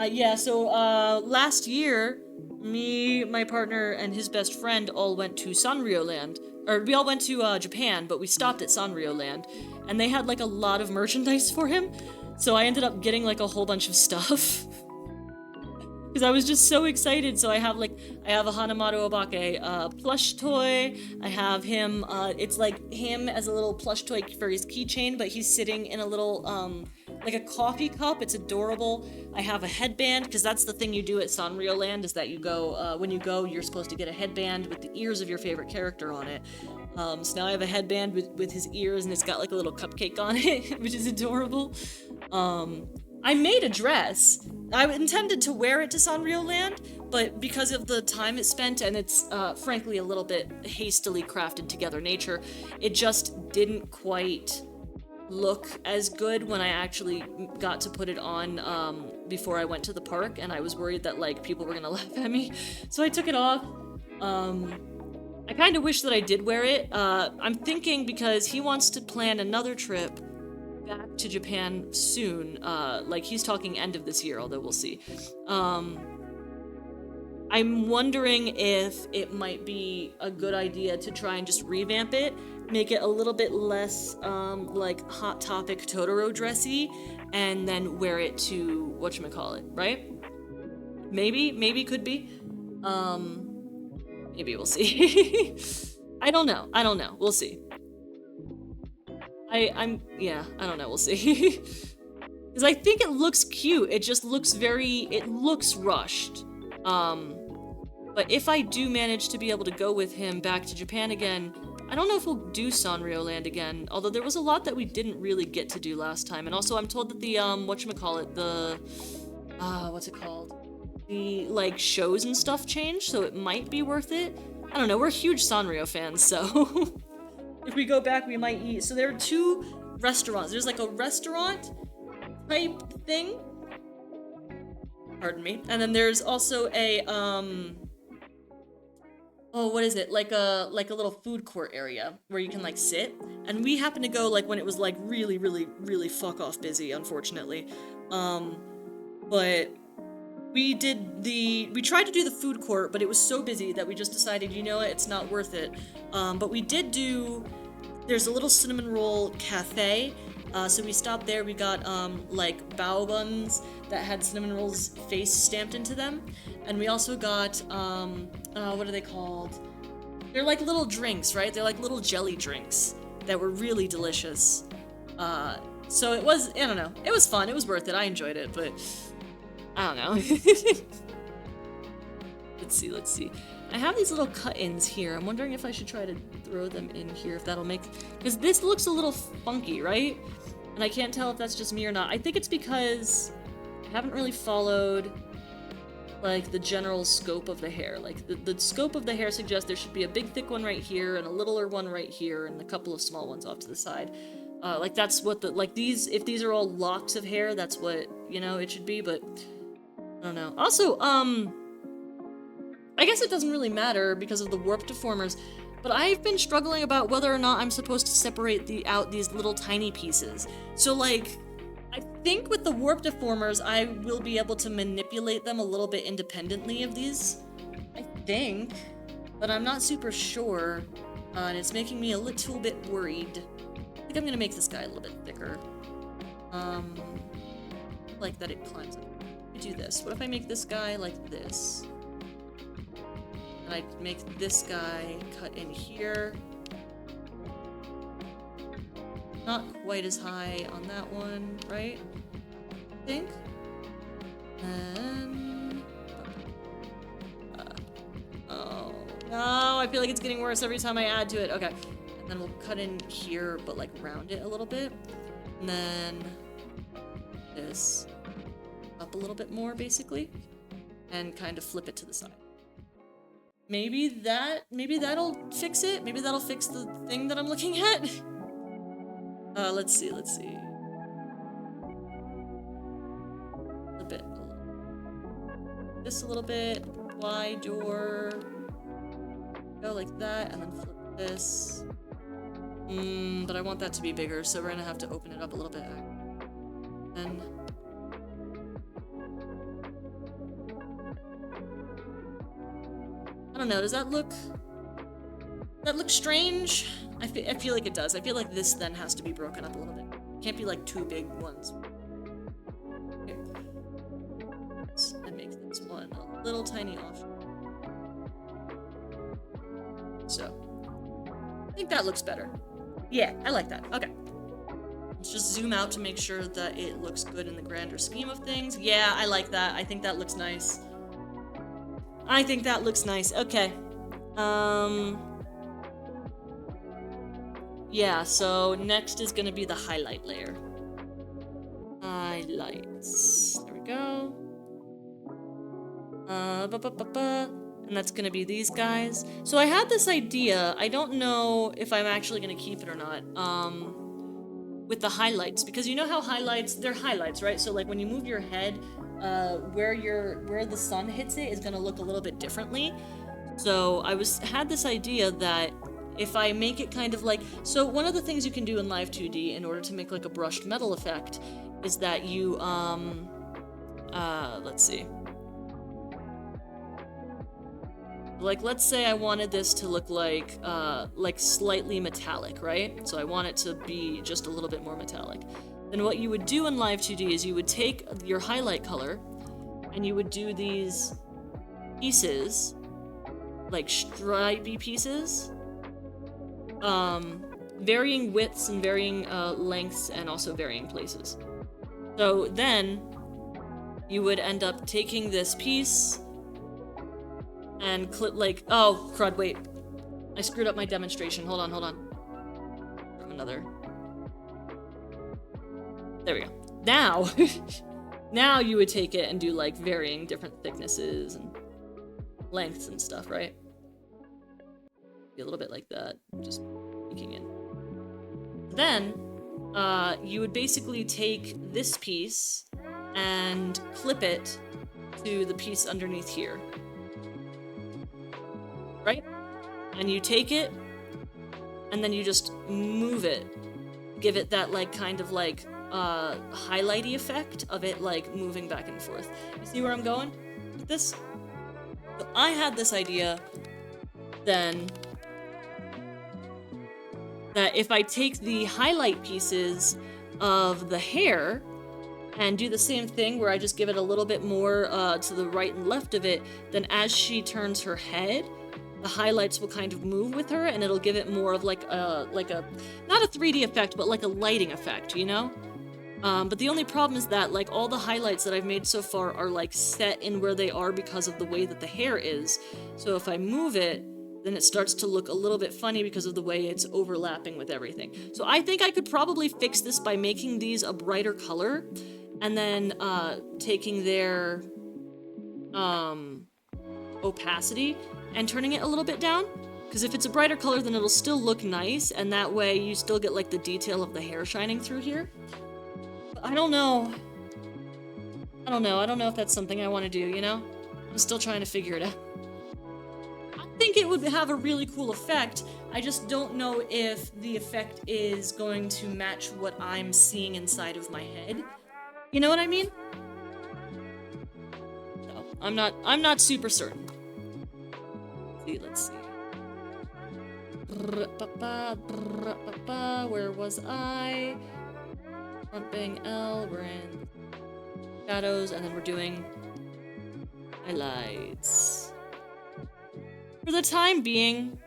[SPEAKER 1] Yeah, so, last year, me, my partner, and his best friend all went to Sanrio Land. Or, we all went to, Japan, but we stopped at Sanrio Land. And they had, like, a lot of merchandise for him. So I ended up getting, like, a whole bunch of stuff. Because I was just so excited. So I have a Hanamaru Obake, plush toy. I have him, it's like him as a little plush toy for his keychain, but he's sitting in a little, like a coffee cup. It's adorable. I have a headband, because that's the thing you do at Sanrio Land, is that you go, when you go, you're supposed to get a headband with the ears of your favorite character on it. So now I have a headband with his ears, and it's got like a little cupcake on it, which is adorable. I made a dress. I intended to wear it to Sanrio Land, but because of the time it spent and its, frankly, a little bit hastily crafted together nature, it just didn't quite look as good when I actually got to put it on, before I went to the park, and I was worried that, like, people were gonna laugh at me. So I took it off. I kind of wish that I did wear it. I'm thinking because he wants to plan another trip back to Japan soon, like he's talking end of this year, although we'll see. I'm wondering if it might be a good idea to try and just revamp it, make it a little bit less, like, Hot Topic Totoro dressy, and then wear it to whatchamacallit, right? Maybe could be. Maybe we'll see. I don't know, we'll see. I don't know, we'll see. Because I think it looks cute, it just looks it looks rushed. But if I do manage to be able to go with him back to Japan again, I don't know if we'll do Sanrio Land again, although there was a lot that we didn't really get to do last time, and also I'm told that the, whatchamacallit, the, what's it called? The, like, shows and stuff changed, so it might be worth it. I don't know, we're huge Sanrio fans, so... If we go back, we might eat. So there are two restaurants. There's like a restaurant type thing. Pardon me. And then there's also a, oh, what is it? Like a little food court area where you can like sit. And we happened to go like when it was like really fuck off busy, unfortunately. But we tried to do the food court, but it was so busy that we just decided, you know what, it's not worth it. But we did there's a little cinnamon roll cafe, so we stopped there, we got, like, bao buns that had cinnamon roll's face stamped into them, and we also got, what are they called? They're like little drinks, right? They're like little jelly drinks that were really delicious. So it was, I don't know, it was fun, it was worth it, I enjoyed it, but... I don't know. Let's see. I have these little cut-ins here. I'm wondering if I should try to throw them in here, if that'll make... Because this looks a little funky, right? And I can't tell if that's just me or not. I think it's because I haven't really followed like the general scope of the hair. Like the scope of the hair suggests there should be a big thick one right here and a littler one right here and a couple of small ones off to the side. Like that's what like these, if these are all locks of hair, that's what, you know, it should be, but I don't know. Also, I guess it doesn't really matter because of the warp deformers, but I've been struggling about whether or not I'm supposed to separate out these little tiny pieces. So like, I think with the warp deformers, I will be able to manipulate them a little bit independently of these. I think, but I'm not super sure, and it's making me a little bit worried. I think I'm gonna make this guy a little bit thicker. Like that it climbs up. Let me do this. What if I make this guy like this? And I make this guy cut in here. Not quite as high on that one, right? I think. And oh no, I feel like it's getting worse every time I add to it. Okay. And then we'll cut in here, but like round it a little bit. And then this up a little bit more, basically. And kind of flip it to the side. Maybe that'll fix it. Maybe that'll fix the thing that I'm looking at. Let's see. A bit. This a little bit. Y door. Go like that, and then flip this. But I want that to be bigger, so we're gonna have to open it up a little bit. And I don't know, does that look strange? I feel like it does. I feel like this then has to be broken up a little bit. It can't be like two big ones. Okay. And make this one a little tiny off. So, I think that looks better. Yeah, I like that. Okay. Let's just zoom out to make sure that it looks good in the grander scheme of things. Yeah, I like that. I think that looks nice. I think that looks nice. Okay. Yeah, so next is gonna be the highlight layer. Highlights. There we go. And that's gonna be these guys. So I had this idea, I don't know if I'm actually gonna keep it or not, with the highlights, because you know how highlights, they're highlights, right? So like when you move your head, where the sun hits it is gonna look a little bit differently. So I had this idea that if I make it kind of like, so one of the things you can do in Live 2D in order to make like a brushed metal effect is that you, let's see. Like, let's say I wanted this to look like slightly metallic, right? So I want it to be just a little bit more metallic. Then what you would do in Live 2D is you would take your highlight color and you would do these pieces, like stripy pieces, varying widths and varying lengths and also varying places. So then you would end up taking this piece and clip like, oh crud, wait, I screwed up my demonstration. Hold on. Another. There we go. Now, now you would take it and do like varying different thicknesses and lengths and stuff, right? Be a little bit like that, just peeking in. Then, you would basically take this piece and clip it to the piece underneath here. Right? And you take it, and then you just move it. Give it that, like, kind of, like, highlighty effect of it, like, moving back and forth. You see where I'm going with this? So I had this idea, then, that if I take the highlight pieces of the hair and do the same thing where I just give it a little bit more to the right and left of it, then as she turns her head, the highlights will kind of move with her and it'll give it more of like a, not a 3D effect, but like a lighting effect, you know? But the only problem is that like all the highlights that I've made so far are like set in where they are because of the way that the hair is. So if I move it, then it starts to look a little bit funny because of the way it's overlapping with everything. So I think I could probably fix this by making these a brighter color and then taking their opacity and turning it a little bit down. Because if it's a brighter color, then it'll still look nice, and that way you still get like the detail of the hair shining through here. But I don't know. I don't know if that's something I want to do, you know? I'm still trying to figure it out. I think it would have a really cool effect. I just don't know if the effect is going to match what I'm seeing inside of my head. You know what I mean? So, I'm not super certain. Let's see. Where was I? Front bang L, we're in shadows, and then we're doing highlights. For the time being,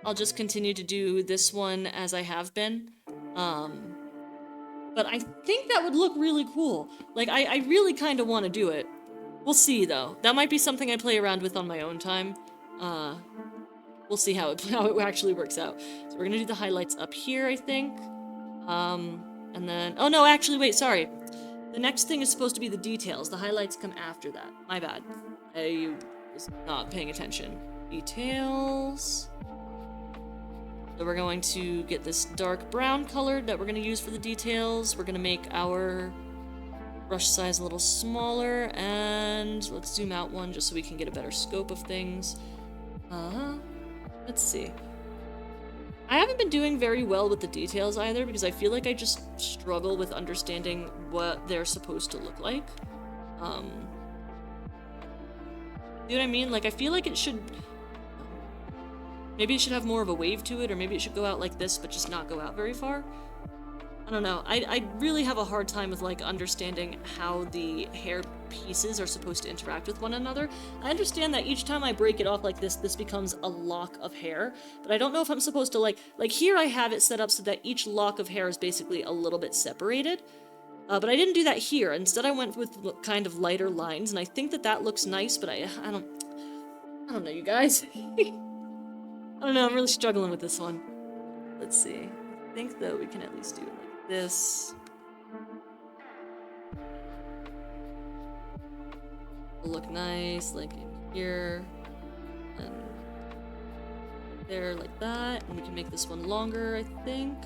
[SPEAKER 1] I'll just continue to do this one as I have been. But I think that would look really cool. Like, I really kind of want to do it. We'll see, though. That might be something I play around with on my own time. We'll see how it actually works out. So we're gonna do the highlights up here, I think. And then... Oh, no, actually, wait, sorry. The next thing is supposed to be the details. The highlights come after that. My bad. I was not paying attention. Details. So we're going to get this dark brown color that we're going to use for the details. We're going to make our brush size a little smaller. And let's zoom out one just so we can get a better scope of things. Let's see. I haven't been doing very well with the details either because I feel like I just struggle with understanding what they're supposed to look like. You know what I mean? Like, I feel like it should... Maybe it should have more of a wave to it, or maybe it should go out like this, but just not go out very far. I don't know. I really have a hard time with, like, understanding how the hair pieces are supposed to interact with one another. I understand that each time I break it off like this becomes a lock of hair, but I don't know if I'm supposed to, like here I have it set up so that each lock of hair is basically a little bit separated. But I didn't do that here. Instead, I went with kind of lighter lines, and I think that looks nice, but I don't know, you guys. I don't know, I'm really struggling with this one. Let's see. I think, though, we can at least do it like this. It'll look nice, like in here. And there, like that. And we can make this one longer, I think.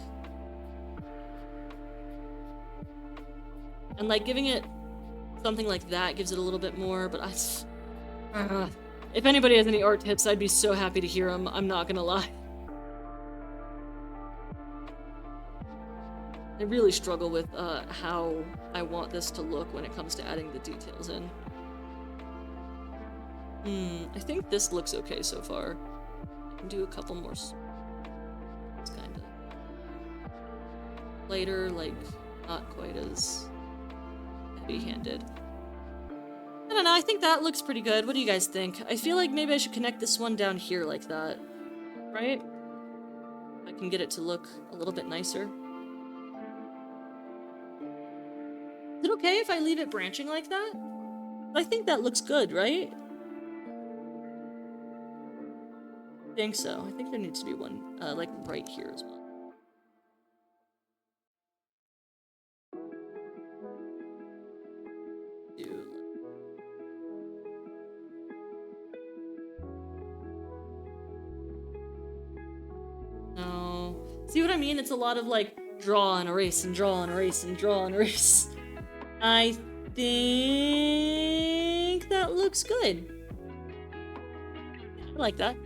[SPEAKER 1] And, like, giving it something like that gives it a little bit more, but if anybody has any art tips, I'd be so happy to hear them. I'm not gonna lie. I really struggle with how I want this to look when it comes to adding the details in. I think this looks okay so far. I can do a couple more. It's kind of lighter, like not quite as heavy-handed. I don't know, I think that looks pretty good. What do you guys think? I feel like maybe I should connect this one down here like that. Right? I can get it to look a little bit nicer. Is it okay if I leave it branching like that? I think that looks good, right? I think so. I think there needs to be one, like, right here as well. No. See what I mean? It's a lot of, like, draw and erase and draw and erase and draw and erase. I think that looks good. I like that.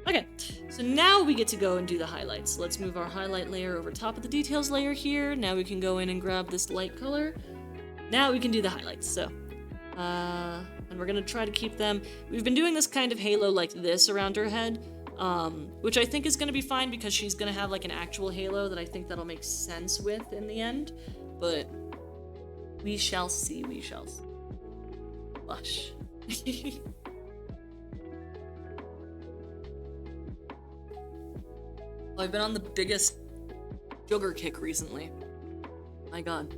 [SPEAKER 1] Okay, so now we get to go and do the highlights. Let's move our highlight layer over top of the details layer here. Now we can go in and grab this light color. Now we can do the highlights, so. And we're gonna try to keep them. We've been doing this kind of halo like this around her head, which I think is gonna be fine because she's gonna have like an actual halo that I think that'll make sense with in the end. But we shall see, we shall see. Blush. I've been on the biggest sugar kick recently. My god.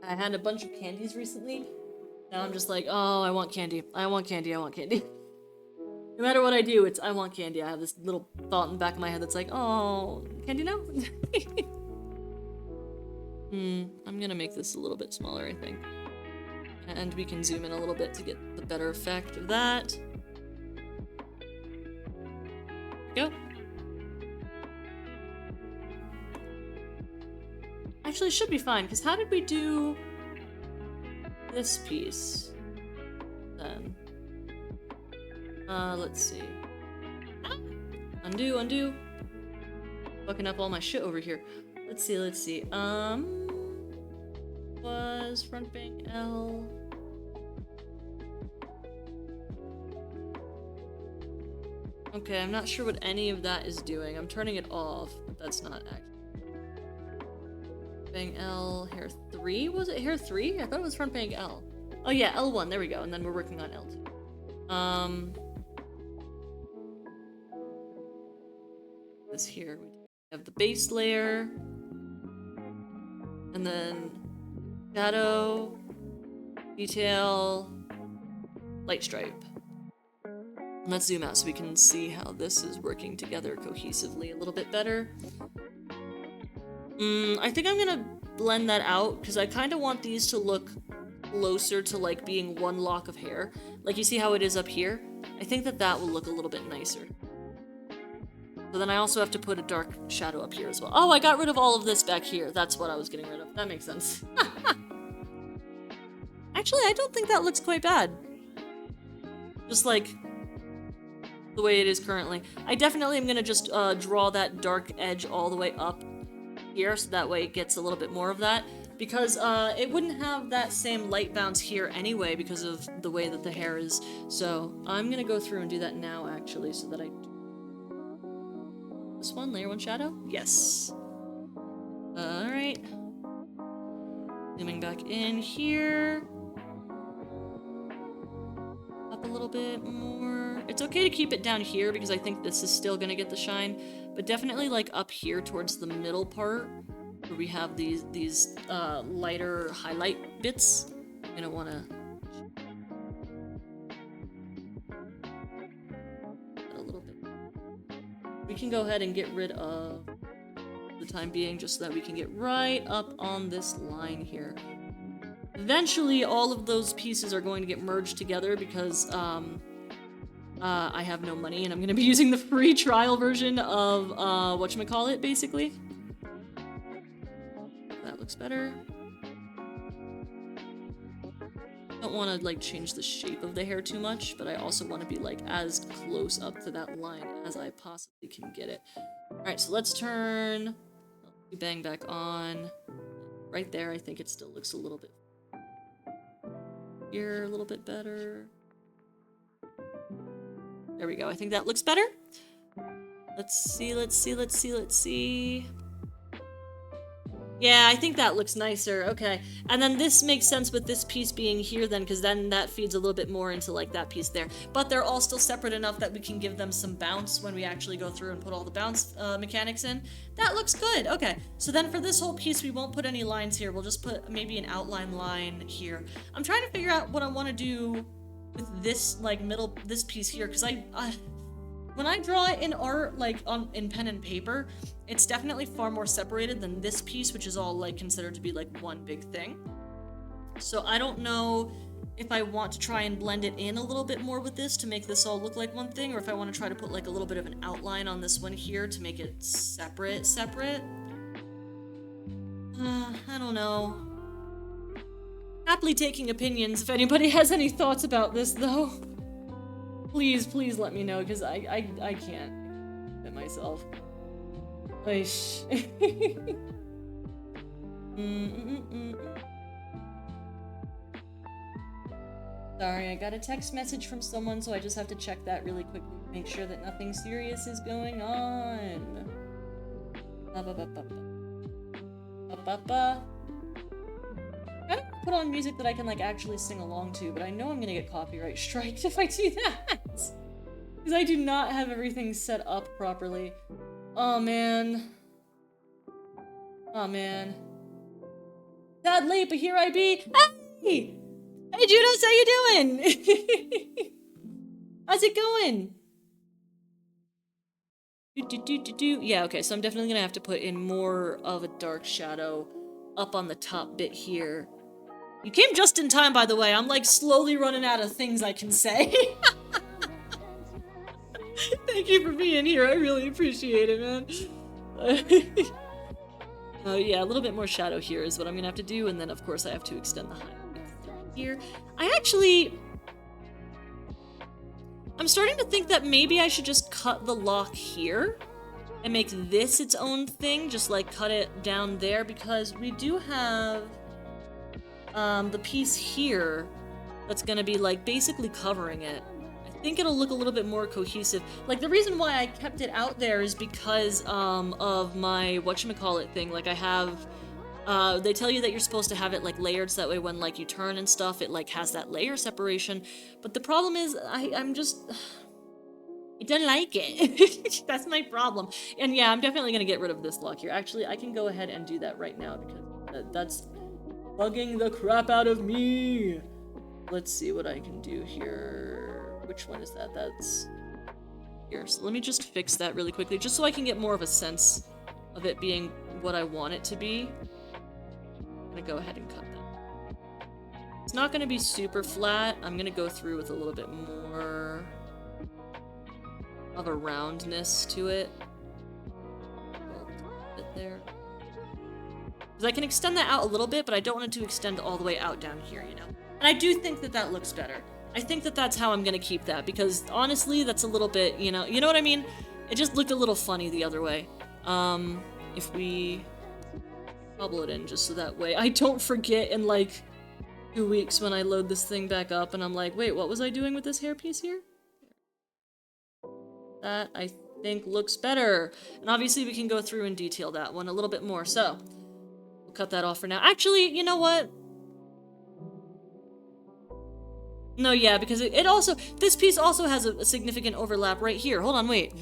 [SPEAKER 1] I had a bunch of candies recently. Now I'm just like, oh, I want candy. I want candy, I want candy. No matter what I do, it's I want candy. I have this little thought in the back of my head that's like, oh, candy now? I'm gonna make this a little bit smaller, I think. And we can zoom in a little bit to get the better effect of that. Go. Actually, it should be fine, because how did we do this piece then? Let's see. Undo, undo. Fucking up all my shit over here. Let's see, let's see. Was front bang L. Okay, I'm not sure what any of that is doing. I'm turning it off, but that's not actually. Bang L, hair 3? Was it hair 3? I thought it was front bang L. Oh yeah, L1, there we go, and then we're working on L2. This here, we have the base layer, and then shadow, detail, light stripe. And let's zoom out so we can see how this is working together cohesively a little bit better. I think I'm gonna blend that out, because I kind of want these to look closer to like being one lock of hair. Like you see how it is up here? I think that that will look a little bit nicer. So then I also have to put a dark shadow up here as well. Oh, I got rid of all of this back here. That's what I was getting rid of. That makes sense. Actually, I don't think that looks quite bad. Just like the way it is currently. I definitely am gonna just draw that dark edge all the way up here, so that way it gets a little bit more of that. Because it wouldn't have that same light bounce here anyway because of the way that the hair is. So I'm gonna go through and do that now, actually, so that I... This one, layer 1 shadow? Yes. Alright. Zooming back in here. Up a little bit more. It's okay to keep it down here because I think this is still gonna get the shine, but definitely like up here towards the middle part where we have these lighter highlight bits. I'm gonna wanna a little bit. We can go ahead and get rid of the time being just so that we can get right up on this line here. Eventually, all of those pieces are going to get merged together because I have no money and I'm going to be using the free trial version of whatchamacallit, basically. That looks better. I don't want to like change the shape of the hair too much, but I also want to be like as close up to that line as I possibly can get it. Alright, so let's turn bang back on. Right there, I think it still looks a little bit here, a little bit better. There we go. I think that looks better. Let's see, let's see, let's see, let's see. Yeah, I think that looks nicer. Okay. And then this makes sense with this piece being here then, because then that feeds a little bit more into like that piece there. But they're all still separate enough that we can give them some bounce when we actually go through and put all the bounce mechanics in. That looks good. Okay. So then for this whole piece, we won't put any lines here. We'll just put maybe an outline line here. I'm trying to figure out what I want to do with this like middle, this piece here, because when I draw it in art, like in pen and paper, it's definitely far more separated than this piece, which is all like considered to be like one big thing. So I don't know if I want to try and blend it in a little bit more with this to make this all look like one thing, or if I want to try to put like a little bit of an outline on this one here to make it separate. I don't know. Happily taking opinions if anybody has any thoughts about this though. Please let me know, because I can't fit myself. Oish. Sorry, I got a text message from someone, so I just have to check that really quickly to make sure that nothing serious is going on. I don't put on music that I can like actually sing along to, but I know I'm gonna get copyright striked if I do that. Because I do not have everything set up properly. Oh man. Oh man. Sad late, but here I be. Hey! Hey Judas, how you doing? How's it going? Yeah, okay, so I'm definitely gonna have to put in more of a dark shadow up on the top bit here. You came just in time, by the way. I'm like slowly running out of things I can say. Thank you for being here. I really appreciate it, man. Oh yeah, a little bit more shadow here is what I'm gonna have to do, and then of course I have to extend the highlights here. I'm starting to think that maybe I should just cut the lock here and make this its own thing, just like cut it down there, because we do have the piece here that's gonna be like basically covering it. I think it'll look a little bit more cohesive. Like, the reason why I kept it out there is because of my whatchamacallit thing. Like, I have they tell you that you're supposed to have it like layered, so that way when like you turn and stuff, it like has that layer separation. But the problem is I don't like it. That's my problem. And yeah, I'm definitely gonna get rid of this lock here. Actually, I can go ahead and do that right now because that's bugging the crap out of me. Let's see what I can do here. Which one is that? That's here. So let me just fix that really quickly, just so I can get more of a sense of it being what I want it to be. I'm gonna go ahead and cut that. It's not gonna be super flat. I'm gonna go through with a little bit more of a roundness to it. A bit there. Because I can extend that out a little bit, but I don't want it to extend all the way out down here, you know? And I do think that that looks better. I think that that's how I'm gonna keep that, because honestly, that's a little bit, you know what I mean? It just looked a little funny the other way. If we bubble it in just so that way I don't forget in like 2 weeks when I load this thing back up and I'm like, wait, what was I doing with this hairpiece here? That, I think, looks better. And obviously we can go through and detail that one a little bit more, so we'll cut that off for now. Actually, you know what? No, yeah, because it also, this piece also has a significant overlap right here. Hold on, wait.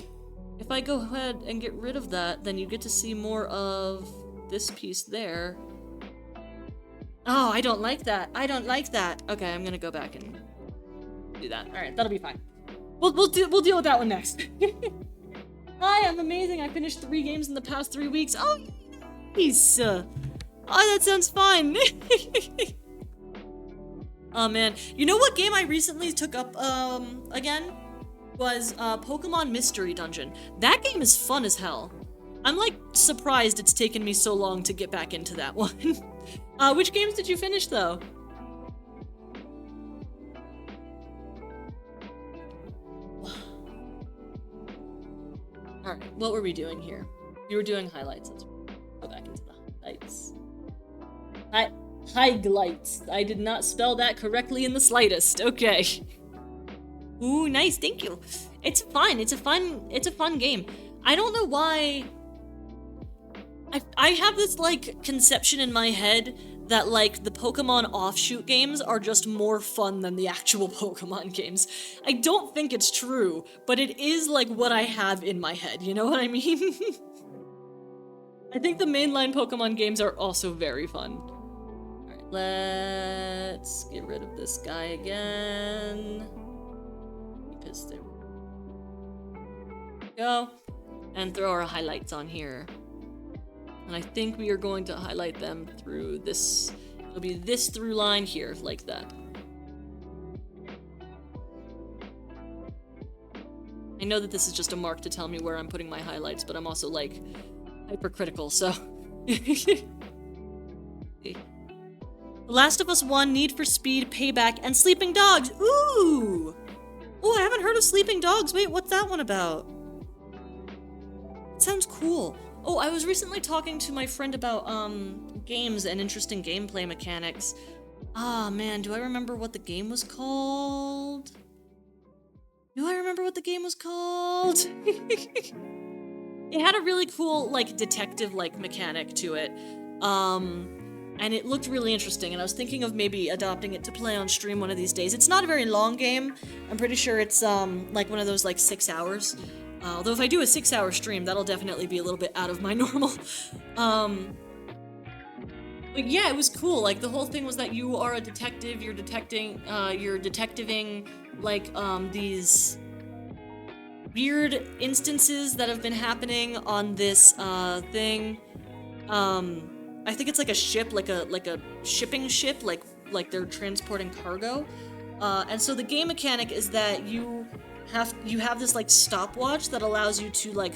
[SPEAKER 1] If I go ahead and get rid of that, then you get to see more of this piece there. Oh, I don't like that. I don't like that. Okay, I'm gonna go back and do that. All right, that'll be fine. We'll deal with that one next. Hi, I'm amazing. I finished 3 games in the past 3 weeks. Oh, nice. Oh, that sounds fun. Oh man, you know what game I recently took up again? Was Pokemon Mystery Dungeon. That game is fun as hell. I'm like surprised it's taken me so long to get back into that one. Which games did you finish though? Alright, what were we doing here? You were doing highlights. Let's go back into the highlights. Highlights. I did not spell that correctly in the slightest. Okay. Ooh, nice, thank you. It's fun. It's a fun game. I don't know why. I have this like conception in my head that like the Pokemon offshoot games are just more fun than the actual Pokemon games. I don't think it's true, but it is like what I have in my head, you know what I mean? I think the mainline Pokemon games are also very fun. Alright, let's get rid of this guy again. Because there we go. And throw our highlights on here. And I think we are going to highlight them through this. It'll be this through line here, like that. I know that this is just a mark to tell me where I'm putting my highlights, but I'm also, like, hypercritical, so... The Last of Us 1, Need for Speed, Payback, and Sleeping Dogs! Ooh! Oh, I haven't heard of Sleeping Dogs. Wait, what's that one about? It sounds cool. Oh, I was recently talking to my friend about, games and interesting gameplay mechanics. Ah, man, do I remember what the game was called? Do I remember what the game was called? It had a really cool, like, detective-like mechanic to it. And it looked really interesting, and I was thinking of maybe adopting it to play on stream one of these days. It's not a very long game. I'm pretty sure it's, like, one of those, like, 6 hours. Although if I do a 6-hour stream, that'll definitely be a little bit out of my normal. But yeah, it was cool. Like, the whole thing was that you are a detective, you're detectiving, like, these weird instances that have been happening on this, thing. I think it's like a ship, like a shipping ship, like they're transporting cargo. And so the game mechanic is that you have this like stopwatch that allows you to like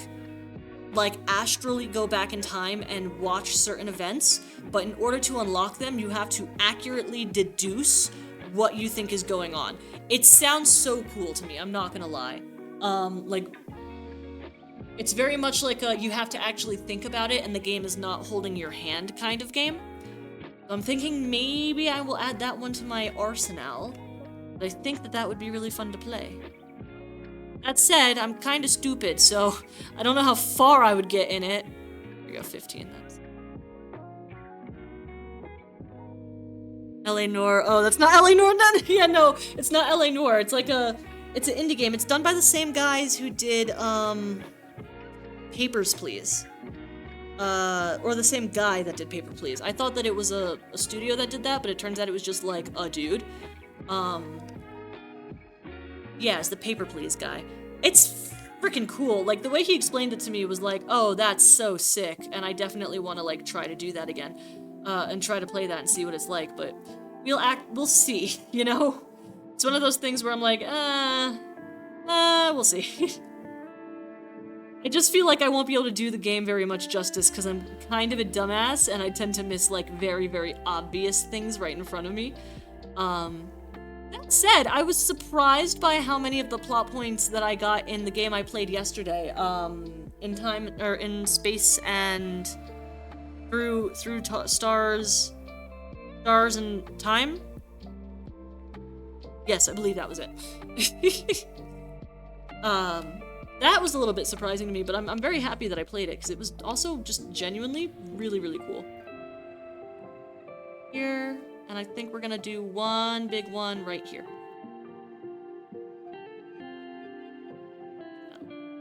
[SPEAKER 1] astrally go back in time and watch certain events, but in order to unlock them, you have to accurately deduce what you think is going on. It sounds so cool to me, I'm not gonna lie. Like, it's very much like you have to actually think about it and the game is not holding your hand kind of game. So I'm thinking maybe I will add that one to my arsenal. But I think that would be really fun to play. That said, I'm kind of stupid, so I don't know how far I would get in it. Here we go, 15, that's... LA Noire. Oh, that's not LA Noire. Yeah, no, it's not LA Noire. It's like it's an indie game. It's done by the same guys who did, Papers, Please. Or the same guy that did Paper, Please. I thought that it was a studio that did that, but it turns out it was just, like, a dude. Yeah, it's the Paper, Please guy. It's freaking cool. Like, the way he explained it to me was like, oh, that's so sick, and I definitely want to, like, try to do that again. And try to play that and see what it's like, but we'll see, you know? It's one of those things where I'm like, we'll see. I just feel like I won't be able to do the game very much justice because I'm kind of a dumbass and I tend to miss, like, very, very obvious things right in front of me. That said, I was surprised by how many of the plot points that I got in the game I played yesterday, in space and through stars and time? Yes, I believe that was it. That was a little bit surprising to me, but I'm very happy that I played it, because it was also just genuinely really, really cool. Here, and I think we're gonna do one big one right here.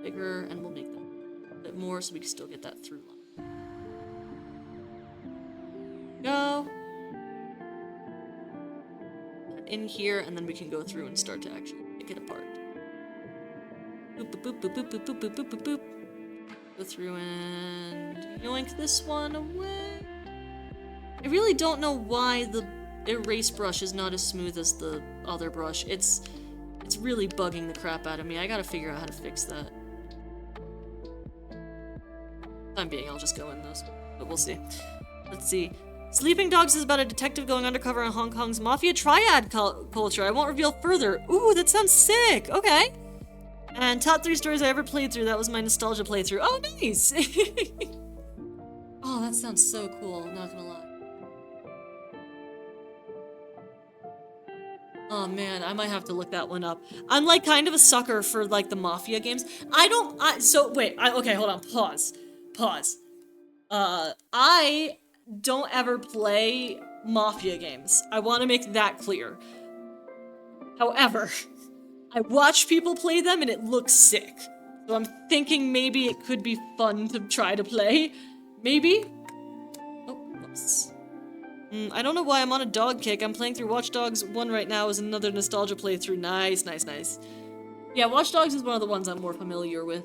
[SPEAKER 1] Bigger, and we'll make that a bit more so we can still get that through line. Go. In here, and then we can go through and start to actually pick it apart. Boop, boop, boop, boop, boop, boop, boop, boop, boop, boop. Go through and yoink this one away. I really don't know why the erase brush is not as smooth as the other brush. It's really bugging the crap out of me. I gotta figure out how to fix that. Time being, I'll just go in those, but we'll see. Let's see. Sleeping Dogs is about a detective going undercover in Hong Kong's mafia triad culture. I won't reveal further. Ooh, that sounds sick. Okay. And top 3 stories I ever played through. That was my nostalgia playthrough. Oh, nice. Oh, that sounds so cool. Not gonna lie. Oh man, I might have to look that one up. I'm like kind of a sucker for like the mafia games. Okay, hold on. Pause. I don't ever play mafia games. I want to make that clear. However, I watch people play them and it looks sick. So I'm thinking maybe it could be fun to try to play. Maybe? Oh, whoops. I don't know why I'm on a dog kick. I'm playing through Watch Dogs 1 right now as another nostalgia playthrough. Nice, nice, nice. Yeah, Watch Dogs is one of the ones I'm more familiar with.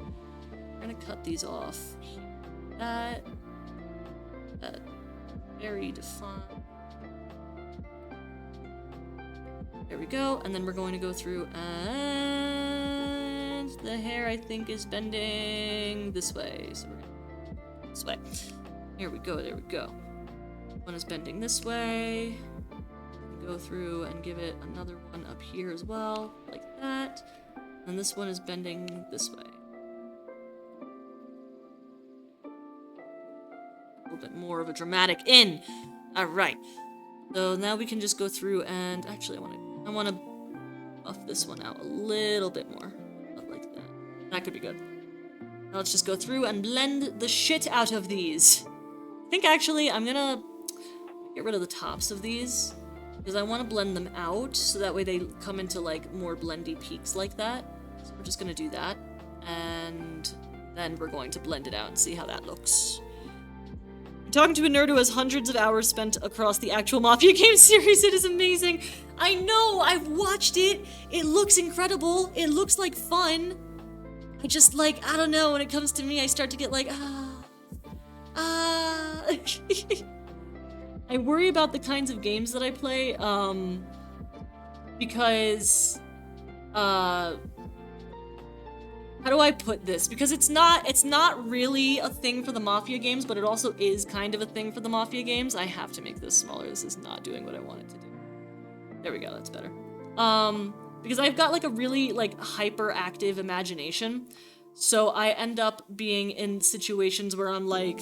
[SPEAKER 1] I'm gonna cut these off. That very defined. There we go, and then we're going to go through, and the hair I think is bending this way, so we're gonna this way. Here we go, there we go. One is bending this way. Go through and give it another one up here as well, like that. And this one is bending this way. A little bit more of a dramatic in. All right. So now we can just go through and actually I want to buff this one out a little bit more. Not like that. That could be good. Now let's just go through and blend the shit out of these. I think actually I'm gonna get rid of the tops of these because I want to blend them out so that way they come into like more blendy peaks like that. So we're just gonna do that and then we're going to blend it out and see how that looks. Talking to a nerd who has hundreds of hours spent across the actual Mafia game series. It is amazing. I know, I've watched it. It looks incredible. It looks like fun. I just like, I don't know, when it comes to me, I start to get like, I worry about the kinds of games that I play, because, how do I put this? Because it's not really a thing for the Mafia games, but it also is kind of a thing for the Mafia games. I have to make this smaller. This is not doing what I want it to do. There we go, that's better. Because I've got like a really like hyperactive imagination, so I end up being in situations where I'm like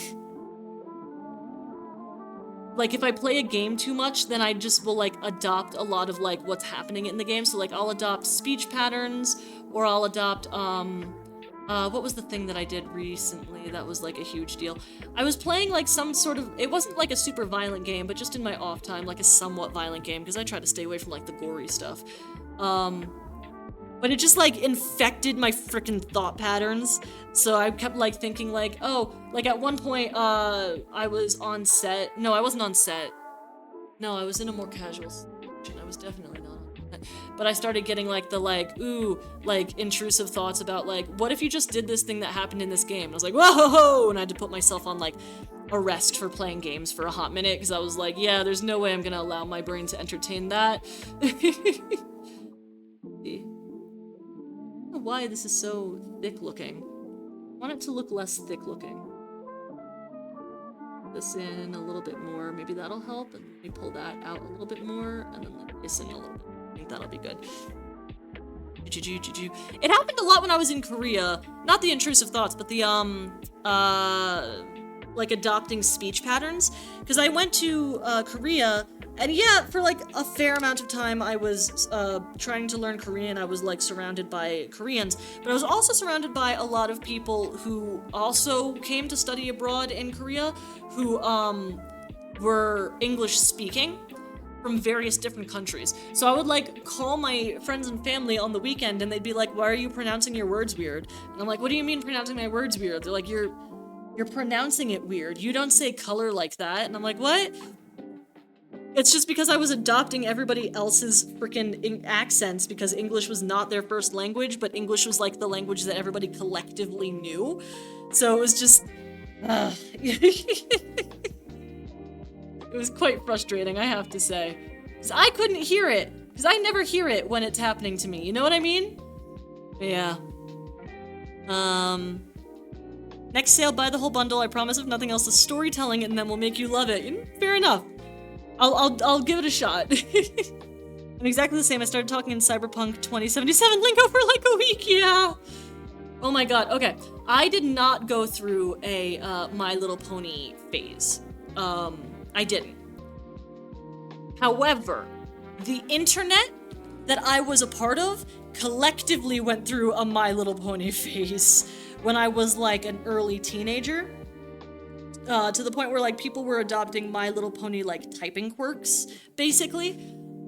[SPEAKER 1] if I play a game too much, then I just will like adopt a lot of like what's happening in the game. So like I'll adopt speech patterns, or I'll adopt what was the thing that I did recently that was like a huge deal? I was playing like some sort of, it wasn't like a super violent game, but just in my off time, like a somewhat violent game, because I try to stay away from like the gory stuff. But it just like infected my frickin' thought patterns. So I kept like thinking like, oh, like at one point, I was on set. No, I wasn't on set. No, I was in a more casual situation. I was definitely not on set. But I started getting like the like, ooh, like intrusive thoughts about like, what if you just did this thing that happened in this game? And I was like, whoa, and I had to put myself on like arrest for playing games for a hot minute, because I was like, yeah, there's no way I'm gonna allow my brain to entertain that. I don't know why this is so thick looking. I want it to look less thick looking. This in a little bit more, maybe that'll help, and let me pull that out a little bit more, and then let this in a little bit. I think that'll be good. It happened a lot when I was in Korea. Not the intrusive thoughts, but the like adopting speech patterns. Because I went to Korea, and yeah, for like a fair amount of time I was trying to learn Korean. I was like surrounded by Koreans, but I was also surrounded by a lot of people who also came to study abroad in Korea, who were English speaking from various different countries. So I would like call my friends and family on the weekend, and they'd be like, why are you pronouncing your words weird? And I'm like, what do you mean pronouncing my words weird? They're like, you're pronouncing it weird. You don't say color like that. And I'm like, what? It's just because I was adopting everybody else's freaking accents, because English was not their first language, but English was like the language that everybody collectively knew. So it was just... It was quite frustrating, I have to say. Because I couldn't hear it. Because I never hear it when it's happening to me. You know what I mean? But yeah. Next sale, buy the whole bundle. I promise, if nothing else, the storytelling and then will make you love it. Fair enough. I'll give it a shot. I'm exactly the same. I started talking in Cyberpunk 2077 lingo for like a week, yeah. Oh my god, okay. I did not go through a My Little Pony phase. I didn't. However, the internet that I was a part of collectively went through a My Little Pony phase when I was like an early teenager. To the point where like people were adopting My Little Pony like typing quirks, basically.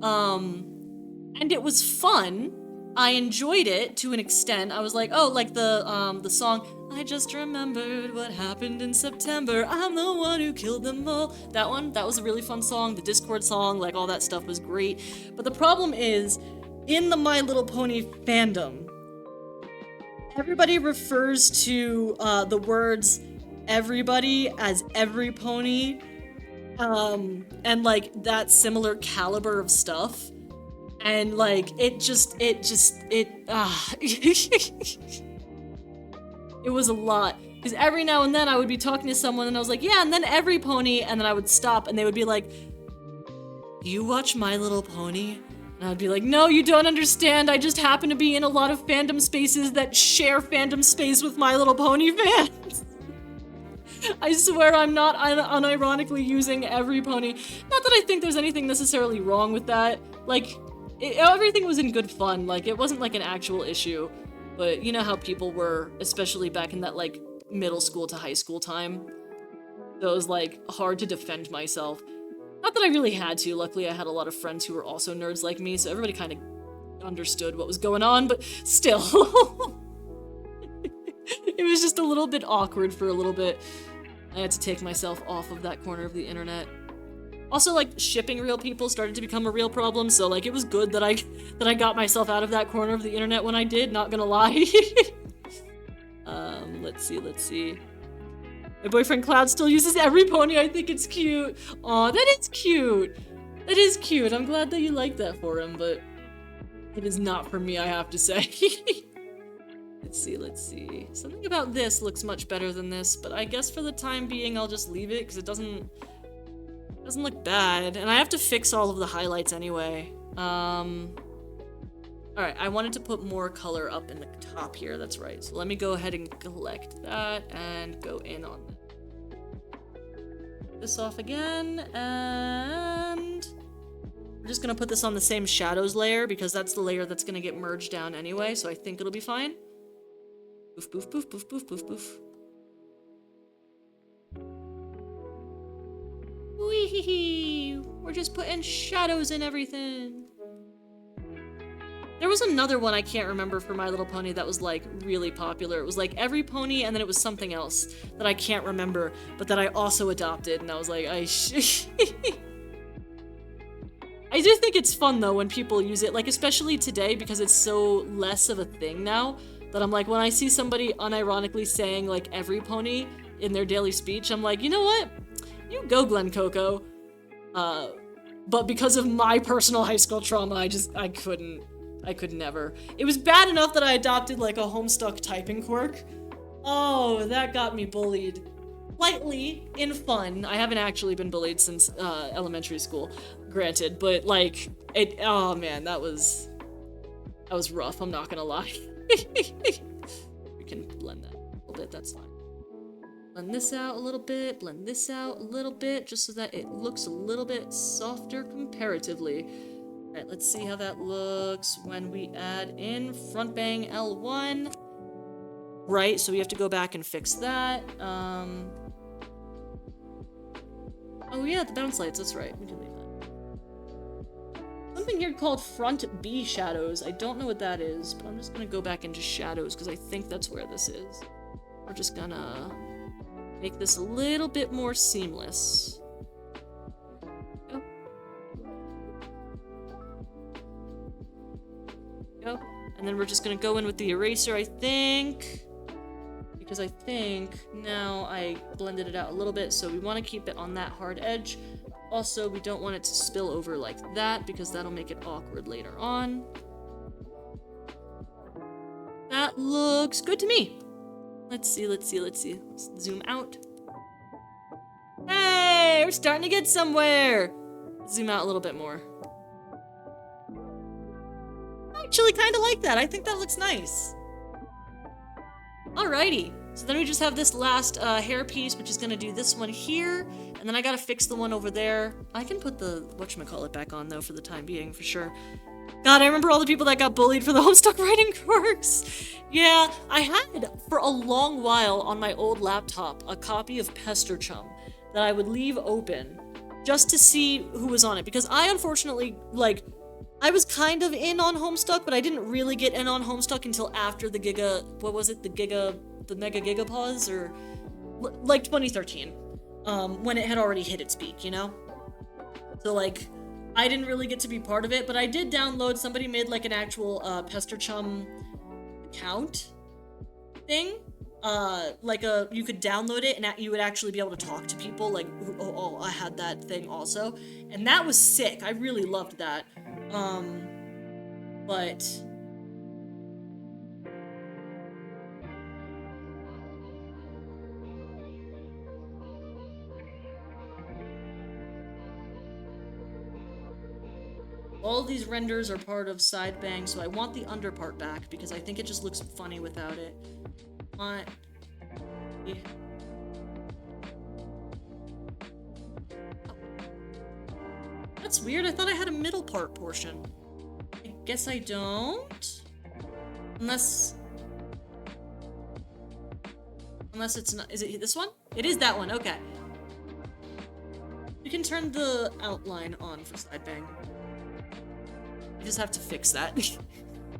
[SPEAKER 1] And it was fun. I enjoyed it to an extent. I was like, oh, like the song, I just remembered what happened in September. I'm the one who killed them all. That one, that was a really fun song. The Discord song, like all that stuff was great. But the problem is, in the My Little Pony fandom, everybody refers to the words everybody as every pony, and like that similar caliber of stuff. And like, it was a lot. Because every now and then I would be talking to someone and I was like, yeah, and then every pony, and then I would stop and they would be like, you watch My Little Pony? And I'd be like, no, you don't understand. I just happen to be in a lot of fandom spaces that share fandom space with My Little Pony fans. I swear I'm not unironically using every pony. Not that I think there's anything necessarily wrong with that. Like, everything was in good fun. Like, it wasn't like an actual issue. But you know how people were, especially back in that like middle school to high school time. So it was like hard to defend myself. Not that I really had to. Luckily, I had a lot of friends who were also nerds like me, so everybody kind of understood what was going on, but still. It was just a little bit awkward for a little bit. I had to take myself off of that corner of the internet. Also, like, shipping real people started to become a real problem, so, like, it was good that I got myself out of that corner of the internet when I did, not gonna lie. Let's see. My boyfriend Cloud still uses every pony. I think it's cute. Aw, that is cute. That is cute. I'm glad that you like that for him, but it is not for me, I have to say. Let's see. Something about this looks much better than this, but I guess for the time being, I'll just leave it because it doesn't look bad. And I have to fix all of the highlights anyway. Alright, I wanted to put more color up in the top here, that's right. So let me go ahead and collect that and go in on this off again, and we're just gonna put this on the same shadows layer because that's the layer that's gonna get merged down anyway, so I think it'll be fine. Poof, poof, poof, poof, poof, poof, poof. Wee-hee-hee! We're just putting shadows in everything. There was another one I can't remember for My Little Pony that was like really popular. It was like every pony and then it was something else that I can't remember, but that I also adopted, and I was like, I do think it's fun though when people use it, like especially today because it's so less of a thing now, that I'm like, when I see somebody unironically saying like every pony in their daily speech, I'm like, you know what? You go, Glen Coco. But because of my personal high school trauma, I could never. It was bad enough that I adopted like a Homestuck typing quirk. Oh, that got me bullied. Lightly, in fun. I haven't actually been bullied since elementary school, granted, but like, oh man, that was rough, I'm not gonna lie. We can blend that a little bit, that's fine. Blend this out a little bit, blend this out a little bit, just so that it looks a little bit softer comparatively. Alright, let's see how that looks when we add in front bang L1. Right, so we have to go back and fix that. Oh yeah, the bounce lights, that's right, we can leave that. Something here called front B shadows. I don't know what that is, but I'm just gonna go back into shadows because I think that's where this is. We're just gonna make this a little bit more seamless. Go. And then we're just gonna go in with the eraser, I think. Because I think now I blended it out a little bit, so we want to keep it on that hard edge. Also, we don't want it to spill over like that because that'll make it awkward later on. That looks good to me. Let's see. Let's zoom out. Hey, we're starting to get somewhere. Zoom out a little bit more. I actually kind of like that. I think that looks nice. Alrighty. So then we just have this last hair piece, which is gonna do this one here, and then I gotta fix the one over there. I can put the whatchamacallit back on though for the time being, for sure. God, I remember all the people that got bullied for the Homestuck writing quirks. Yeah, I had for a long while on my old laptop a copy of Pester Chum that I would leave open just to see who was on it, because I unfortunately, like, I was kind of in on Homestuck, but I didn't really get in on Homestuck until after the the Mega Gigapause, or like 2013, when it had already hit its peak, you know? So like, I didn't really get to be part of it, but I did download, somebody made like an actual Pester Chum account thing. You could download it and you would actually be able to talk to people, like, oh, I had that thing also. And that was sick, I really loved that. But all these renders are part of side bang, so I want the under part back because I think it just looks funny without it. Yeah. That's weird, I thought I had a middle part portion. I guess I don't? Unless it's not, is it this one? It is that one, okay. You can turn the outline on for side bang. I just have to fix that.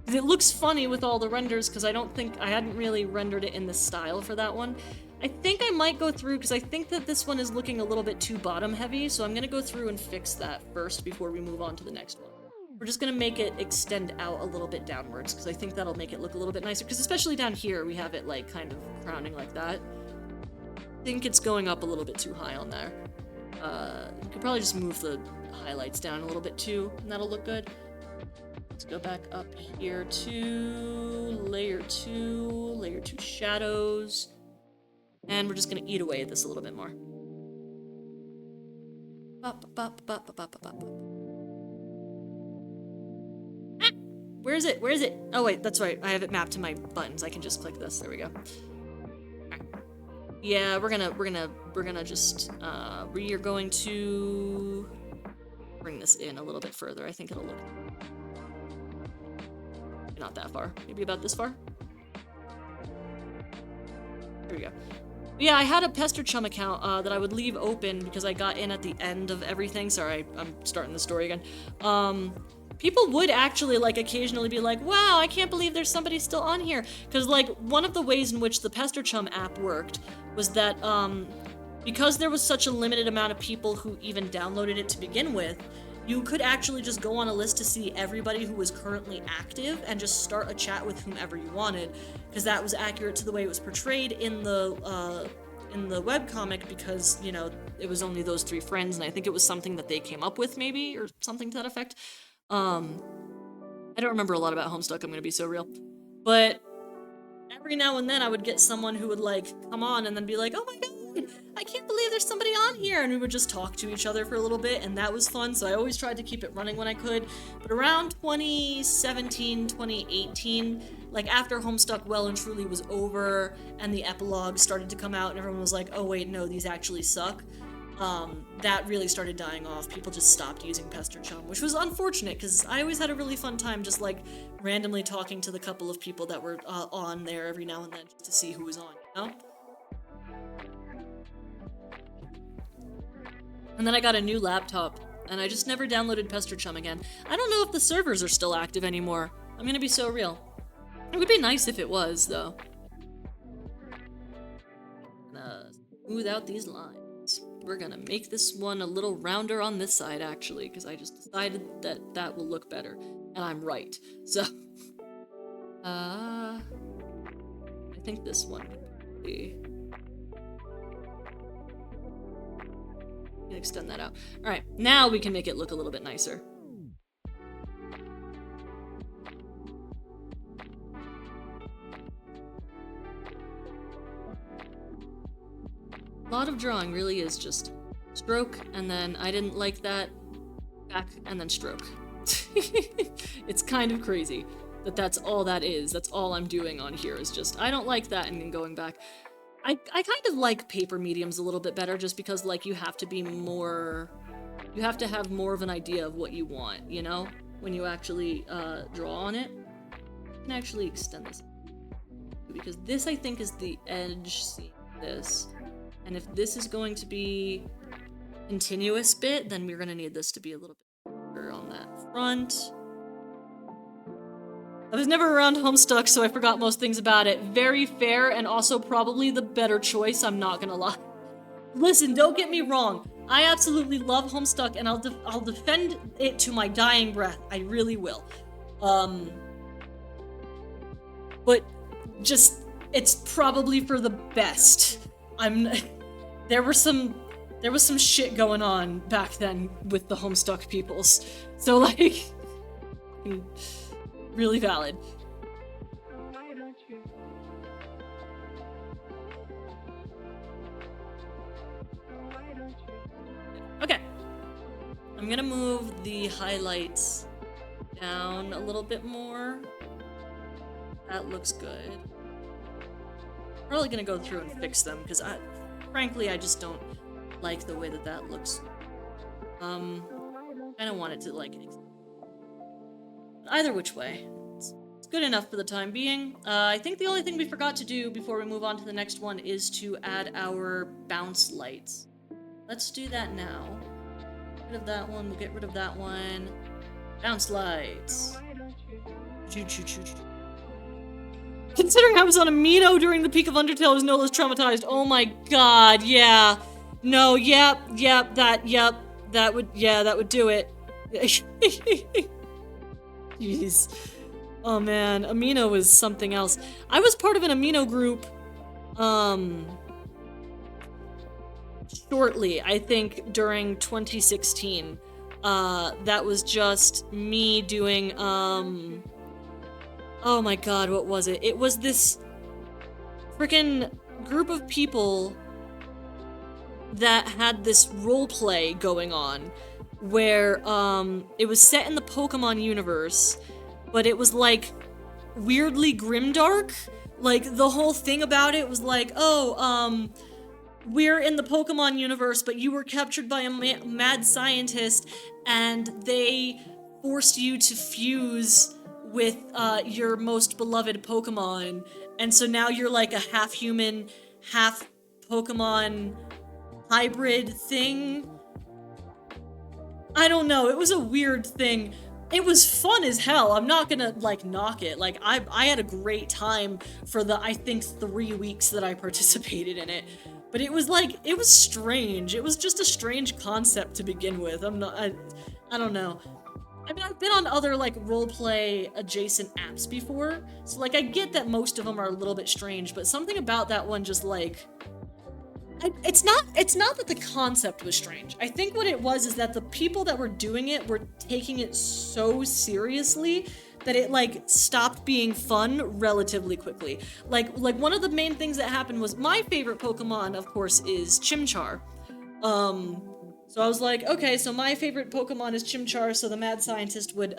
[SPEAKER 1] It looks funny with all the renders because I hadn't really rendered it in this style for that one. I think I might go through because I think that this one is looking a little bit too bottom heavy, so I'm gonna go through and fix that first before we move on to the next one. We're just gonna make it extend out a little bit downwards because I think that'll make it look a little bit nicer, because especially down here we have it like kind of crowning like that. think it's going up a little bit too high on there. You could probably just move the highlights down a little bit too, and that'll look good. Let's go back up here to layer 2 shadows. And we're just gonna eat away at this a little bit more. Where is it? Where is it? Oh wait, that's right. I have it mapped to my buttons. I can just click this. There we go. Yeah, we're gonna just we are going to bring this in a little bit further. I think it'll look not that far. Maybe about this far. There we go. Yeah, I had a Pester Chum account that I would leave open because I got in at the end of everything. Sorry, I'm starting the story again. People would actually, like, occasionally be like, wow, I can't believe there's somebody still on here. Because, like, one of the ways in which the Pester Chum app worked was that, because there was such a limited amount of people who even downloaded it to begin with, you could actually just go on a list to see everybody who was currently active and just start a chat with whomever you wanted, because that was accurate to the way it was portrayed in the webcomic, because, you know, it was only those 3 friends, and I think it was something that they came up with, maybe, or something to that effect. I don't remember a lot about Homestuck, I'm gonna be so real. But every now and then I would get someone who would, like, come on and then be like, oh my god, I can't believe there's somebody on here, and we would just talk to each other for a little bit, and that was fun, so I always tried to keep it running when I could. But around 2017, 2018, like, after Homestuck well and truly was over, and the epilogue started to come out, and everyone was like, oh wait, no, these actually suck, that really started dying off. People just stopped using Pester Chum, which was unfortunate, because I always had a really fun time just, like, randomly talking to the couple of people that were on there every now and then just to see who was on, you know? And then I got a new laptop, and I just never downloaded Pester Chum again. I don't know if the servers are still active anymore. I'm gonna be so real. It would be nice if it was, though. Smooth out these lines. We're gonna make this one a little rounder on this side, actually, because I just decided that that will look better. And I'm right. So, I think this one would be... extend that out. Alright, now we can make it look a little bit nicer. A lot of drawing really is just stroke, and then I didn't like that, back, and then stroke. It's kind of crazy that that's all that is. That's all I'm doing on here is just, I don't like that, and then going back. I kind of like paper mediums a little bit better, just because, like, you have to be more... You have to have more of an idea of what you want, you know? When you actually draw on it. I can actually extend this. Because this, I think, is the edge seeing this. And if this is going to be continuous bit, then we're going to need this to be a little bit bigger on that front. I was never around Homestuck, so I forgot most things about it. Very fair, and also probably the better choice, I'm not gonna lie. Listen, don't get me wrong. I absolutely love Homestuck, and I'll defend it to my dying breath. I really will. But just, it's probably for the best. There was some shit going on back then with the Homestuck peoples. So, like, really valid. Okay. I'm gonna move the highlights down a little bit more. That looks good. Probably gonna go through and fix them, because frankly, I just don't like the way that that looks. I don't want it to, like, either which way. It's good enough for the time being. I think the only thing we forgot to do before we move on to the next one is to add our bounce lights. Let's do that now. Get rid of that one, we'll get rid of that one. Bounce lights. Considering I was on Amino during the peak of Undertale, I was no less traumatized. Oh my god, yeah. No, yep, that would do it. Jeez. Oh man, Amino was something else. I was part of an Amino group, shortly, I think during 2016. That was just me doing, oh my god, what was it? It was this freaking group of people that had this roleplay going on where, it was set in the Pokemon universe, but it was like weirdly grimdark. Like, the whole thing about it was like, oh, we're in the Pokemon universe, but you were captured by a mad scientist, and they forced you to fuse with your most beloved Pokemon, and so now you're like a half-human, half-Pokemon hybrid thing. I don't know, it was a weird thing. It was fun as hell, I'm not gonna, like, knock it. Like, I had a great time for the, I think, 3 weeks that I participated in it. But it was like, it was strange. It was just a strange concept to begin with. I don't know. I mean, I've been on other, like, roleplay adjacent apps before, so, like, I get that most of them are a little bit strange, but something about that one just, like, it's not that the concept was strange. I think what it was is that the people that were doing it were taking it so seriously that it, like, stopped being fun relatively quickly. Like one of the main things that happened was, my favorite Pokemon, of course, is Chimchar. So I was like, okay, so my favorite Pokemon is Chimchar, so the mad scientist would,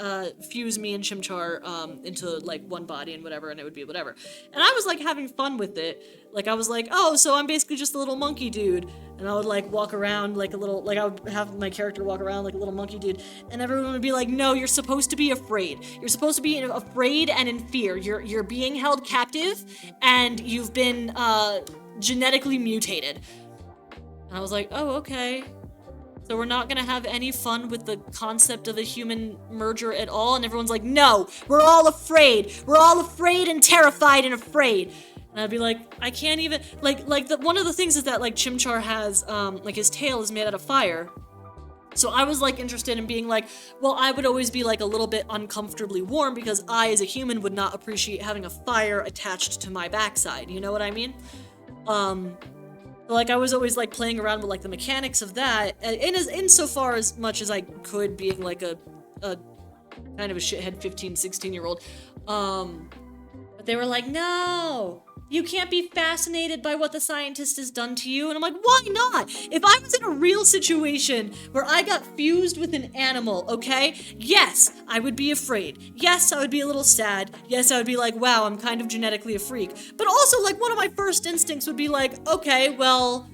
[SPEAKER 1] fuse me and Chimchar, into, like, one body and whatever, and it would be whatever. And I was, like, having fun with it. Like, I was like, oh, so I'm basically just a little monkey dude. And I would, like, walk around like a little, like, I would have my character walk around like a little monkey dude, and everyone would be like, no, you're supposed to be afraid. You're supposed to be afraid and in fear. You're being held captive, and you've been, genetically mutated. And I was like, oh, okay. So we're not gonna have any fun with the concept of a human merger at all? And everyone's like, no, we're all afraid. We're all afraid and terrified and afraid. And I'd be like, I can't even, one of the things is that, like, Chimchar has, like, his tail is made out of fire. So I was, like, interested in being like, well, I would always be, like, a little bit uncomfortably warm because I, as a human, would not appreciate having a fire attached to my backside. You know what I mean? Like, I was always, like, playing around with, like, the mechanics of that, insofar as much as I could, being, like, a kind of a shithead 15, 16-year-old. But they were like, no, you can't be fascinated by what the scientist has done to you. And I'm like, why not? If I was in a real situation where I got fused with an animal, okay? Yes, I would be afraid. Yes, I would be a little sad. Yes, I would be like, wow, I'm kind of genetically a freak. But also, like, one of my first instincts would be like, okay, well,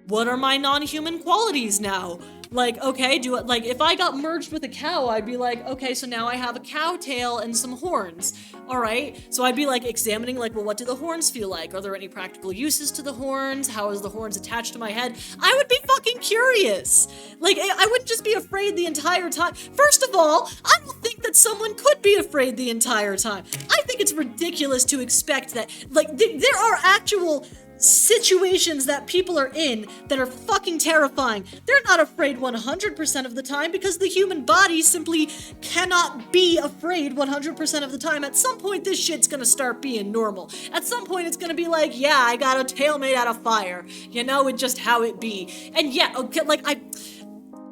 [SPEAKER 1] what are my non-human qualities now? Like, okay, like, if I got merged with a cow, I'd be like, okay, so now I have a cow tail and some horns. Alright, so I'd be, like, examining, like, well, what do the horns feel like? Are there any practical uses to the horns? How is the horns attached to my head? I would be fucking curious! Like, I wouldn't just be afraid the entire time. First of all, I don't think that someone could be afraid the entire time. I think it's ridiculous to expect that, like, there are actual situations that people are in that are fucking terrifying. They're not afraid 100% of the time because the human body simply cannot be afraid 100% of the time. At some point, this shit's gonna start being normal. At some point, it's gonna be like, yeah, I got a tail made out of fire. You know, it's just how it be. And yeah, okay, like,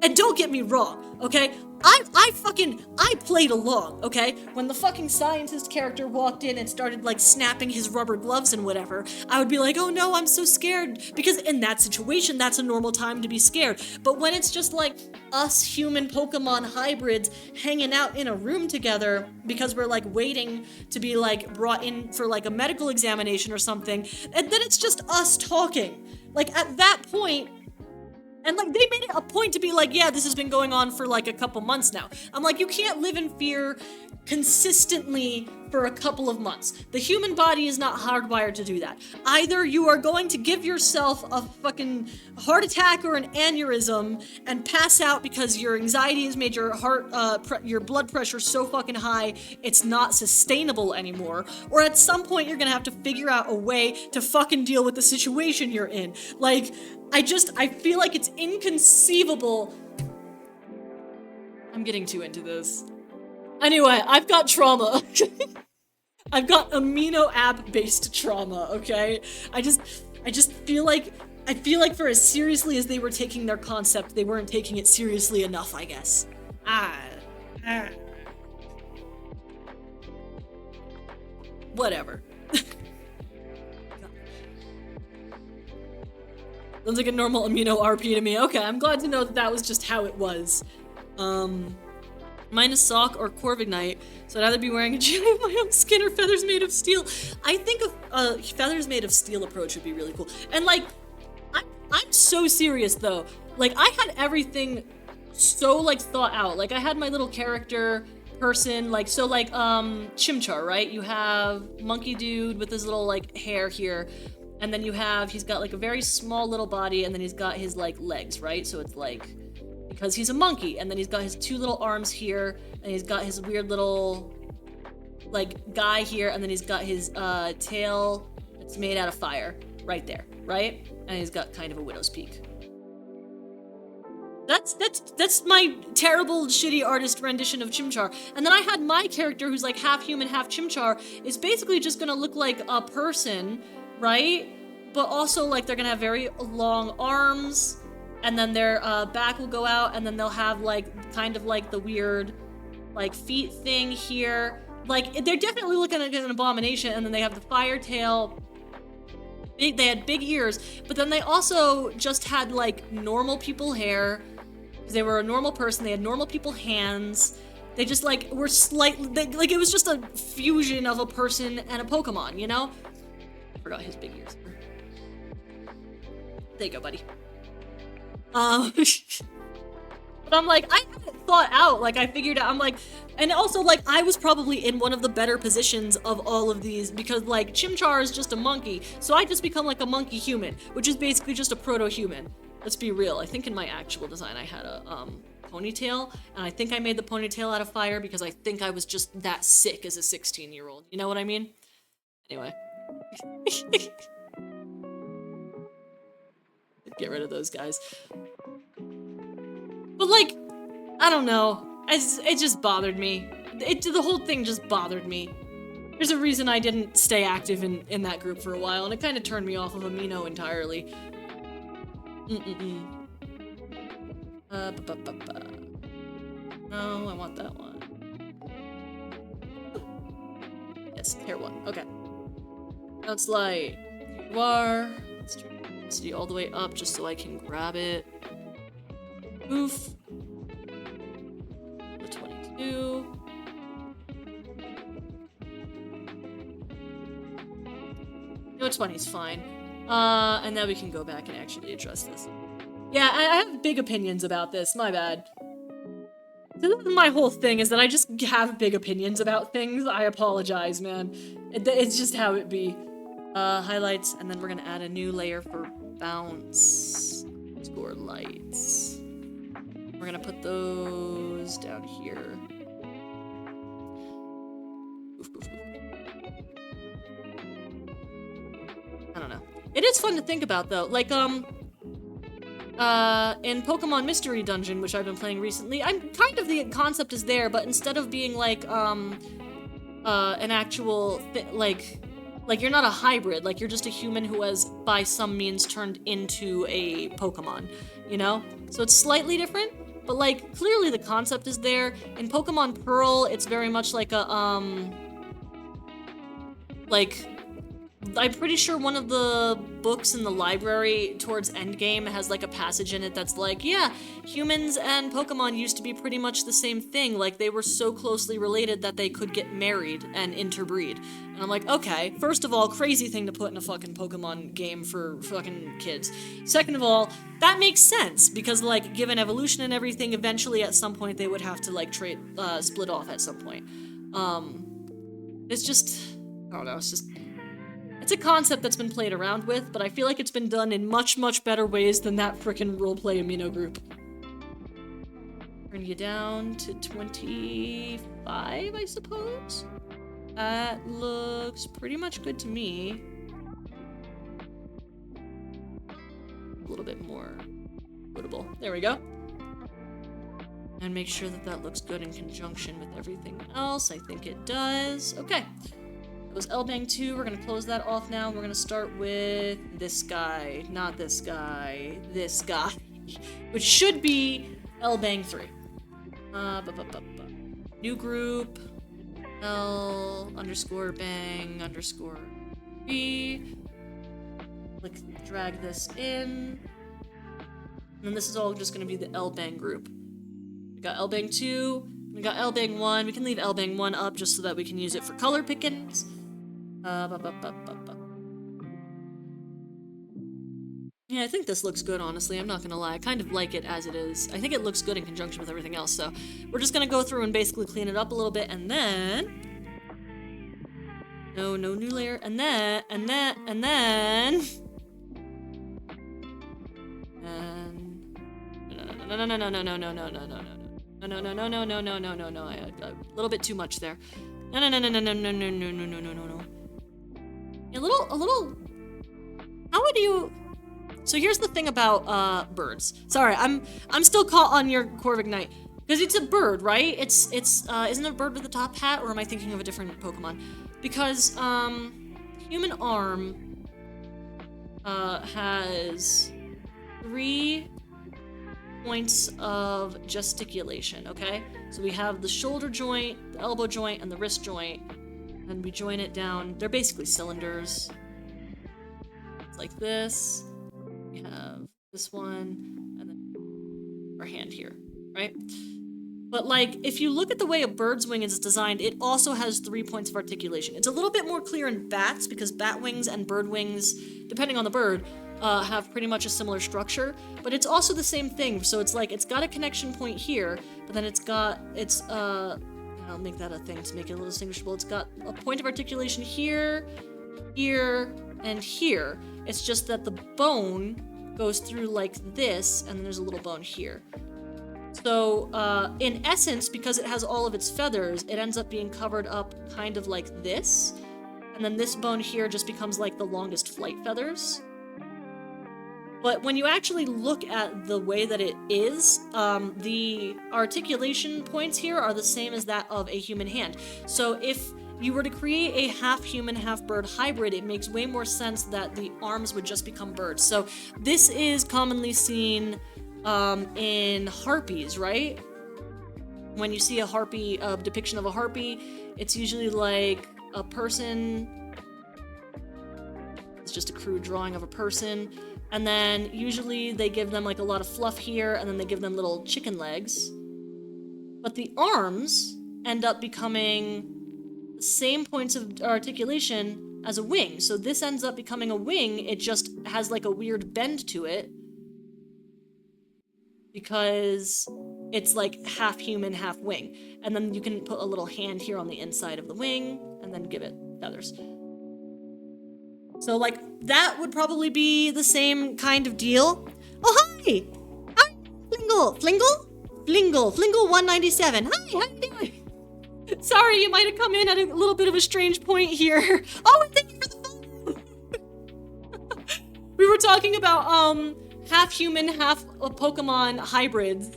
[SPEAKER 1] and don't get me wrong, okay? I played along, okay? When the fucking scientist character walked in and started, like, snapping his rubber gloves and whatever, I would be like, oh no, I'm so scared. Because in that situation, that's a normal time to be scared. But when it's just, like, us human Pokemon hybrids hanging out in a room together because we're, like, waiting to be, like, brought in for, like, a medical examination or something, and then it's just us talking. Like, at that point, and, like, they made it a point to be like, yeah, this has been going on for, like, a couple months now. I'm like, you can't live in fear consistently for a couple of months. The human body is not hardwired to do that. Either you are going to give yourself a fucking heart attack or an aneurysm and pass out because your anxiety has made your heart, your blood pressure so fucking high it's not sustainable anymore, or at some point you're gonna have to figure out a way to fucking deal with the situation you're in. Like, I feel like it's inconceivable. I'm getting too into this. Anyway, I've got trauma. I've got amino app-based trauma, okay? I just feel like I feel like for as seriously as they were taking their concept, they weren't taking it seriously enough, I guess. Whatever. Sounds like a normal amino RP to me. Okay, I'm glad to know that that was just how it was. Mine is sock or Corvignite, so I'd either be wearing a gem of my own skin or feathers made of steel. I think a feathers made of steel approach would be really cool. And like, I'm so serious though. Like, I had everything so like thought out. Like, I had my little character person, like, so like Chimchar, right? You have monkey dude with his little like hair here, and then you have, he's got like a very small little body, and then he's got his like legs, right? So it's like, because he's a monkey, and then he's got his two little arms here, and he's got his weird little like guy here, and then he's got his tail that's made out of fire right there, right? And he's got kind of a widow's peak. That's my terrible, shitty artist rendition of Chimchar. And then I had my character who's like half human, half Chimchar, is basically just gonna look like a person, right? But also like they're gonna have very long arms, and then their back will go out, and then they'll have like kind of like the weird like feet thing here. Like, they're definitely looking like an abomination, and then they have the fire tail. They had big ears, but then they also just had like normal people hair. They were a normal person. They had normal people hands. They just like were slightly like, it was just a fusion of a person and a Pokemon, you know? I forgot his big ears. There you go, buddy. But I'm like, I had it thought out. Like, I figured out. I'm like, and also like, I was probably in one of the better positions of all of these, because like Chimchar is just a monkey, so I just become like a monkey human, which is basically just a proto-human. Let's be real. I think in my actual design I had a ponytail, and I think I made the ponytail out of fire because I think I was just that sick as a 16-year-old. You know what I mean? Anyway. Get rid of those guys. But like, I don't know. It just bothered me. The whole thing just bothered me. There's a reason I didn't stay active in that group for a while, and it kind of turned me off of Amino entirely. No, I want that one. Yes, hair one. Okay. Now it's light. Here you are. Let's turn the intensity all the way up just so I can grab it. Oof. The 22. No, 20 is fine. And now we can go back and actually address this. Yeah, I have big opinions about this. My bad. So this is my whole thing, is that I just have big opinions about things. I apologize, man. It's just how it be. Highlights, and then we're gonna add a new layer for bounce. Score lights. We're gonna put those down here. Oof, oof, oof. I don't know. It is fun to think about, though. Like, in Pokemon Mystery Dungeon, which I've been playing recently, I'm kind of, the concept is there, but instead of being like, an actual, like you're not a hybrid, like you're just a human who has, by some means, turned into a Pokemon, you know? So it's slightly different, but like, clearly the concept is there. In Pokemon Pearl, it's very much like a, like, I'm pretty sure one of the books in the library towards Endgame has like a passage in it that's like, yeah, humans and Pokemon used to be pretty much the same thing. Like, they were so closely related that they could get married and interbreed. And I'm like, okay, first of all, crazy thing to put in a fucking Pokemon game for fucking kids. Second of all, that makes sense, because like, given evolution and everything, eventually at some point they would have to like split off at some point. It's just, I don't know, it's a concept that's been played around with, but I feel like it's been done in much, much better ways than that frickin' roleplay Amino group. Turn you down to 25, I suppose? That looks pretty much good to me. A little bit more notable. There we go. And make sure that that looks good in conjunction with everything else. I think it does. Okay. It was L-Bang 2. We're gonna close that off now. We're gonna start with this guy. Not this guy. This guy. Which should be L-Bang 3. New group. L underscore bang underscore B. Click, drag this in. And then this is all just gonna be the L-Bang group. We got L-Bang 2. We got L-Bang 1. We can leave L-Bang 1 up just so that we can use it for color pickings. Yeah, I think this looks good, honestly. I'm not gonna lie. I kind of like it as it is. I think it looks good in conjunction with everything else, so we're just gonna go through and basically clean it up a little bit, and then... No new layer. And then... No. A little bit too much there. No. A little... How would you... So here's the thing about birds. Sorry, I'm still caught on your Corviknight. Because it's a bird, right? It's isn't it a bird with a top hat, or am I thinking of a different Pokemon? Because human arm has 3 points of gesticulation, okay? So we have the shoulder joint, the elbow joint, and the wrist joint. And we join it down. They're basically cylinders. It's like this. We have this one, and then our hand here, right? But like, if you look at the way a bird's wing is designed, it also has 3 points of articulation. It's a little bit more clear in bats, because bat wings and bird wings, depending on the bird, have pretty much a similar structure, but it's also the same thing. So it's like, it's got a connection point here, but then I'll make that a thing to make it a little distinguishable. It's got a point of articulation here, here, and here. It's just that the bone goes through like this, and then there's a little bone here. So, in essence, because it has all of its feathers, it ends up being covered up kind of like this, and then this bone here just becomes like the longest flight feathers. But when you actually look at the way that it is, the articulation points here are the same as that of a human hand. So if you were to create a half-human, half-bird hybrid, it makes way more sense that the arms would just become birds. So this is commonly seen in harpies, right? When you see a harpy, a depiction of a harpy, it's usually like a person. It's just a crude drawing of a person. And then usually they give them like a lot of fluff here, and then they give them little chicken legs. But the arms end up becoming the same points of articulation as a wing. So this ends up becoming a wing, it just has like a weird bend to it. Because it's like half human, half wing. And then you can put a little hand here on the inside of the wing, and then give it feathers. So, like, that would probably be the same kind of deal. Oh, hi! Hi, Flingle 197. Hi, how you doing? Sorry, you might have come in at a little bit of a strange point here. Oh, and thank you for the phone! We were talking about, half human, half Pokemon hybrids.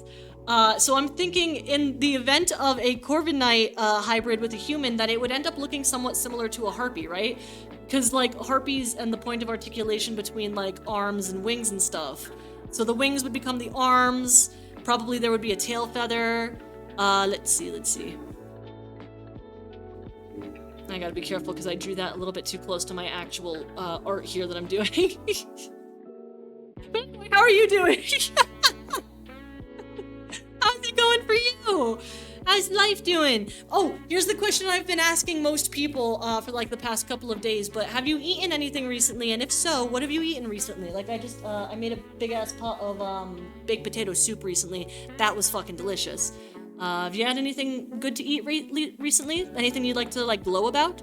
[SPEAKER 1] So I'm thinking in the event of a Corviknight hybrid with a human, that it would end up looking somewhat similar to a harpy, right? Because, like, harpies and the point of articulation between, like, arms and wings and stuff. So the wings would become the arms. Probably there would be a tail feather. Let's see. I gotta be careful because I drew that a little bit too close to my actual art here that I'm doing. But anyway, how are you doing? How's it going for you? How's life doing? Oh, here's the question I've been asking most people for like the past couple of days, but have you eaten anything recently? And if so, what have you eaten recently? Like I made a big ass pot of baked potato soup recently. That was fucking delicious. Have you had anything good to eat recently? Anything you'd like to like glow about?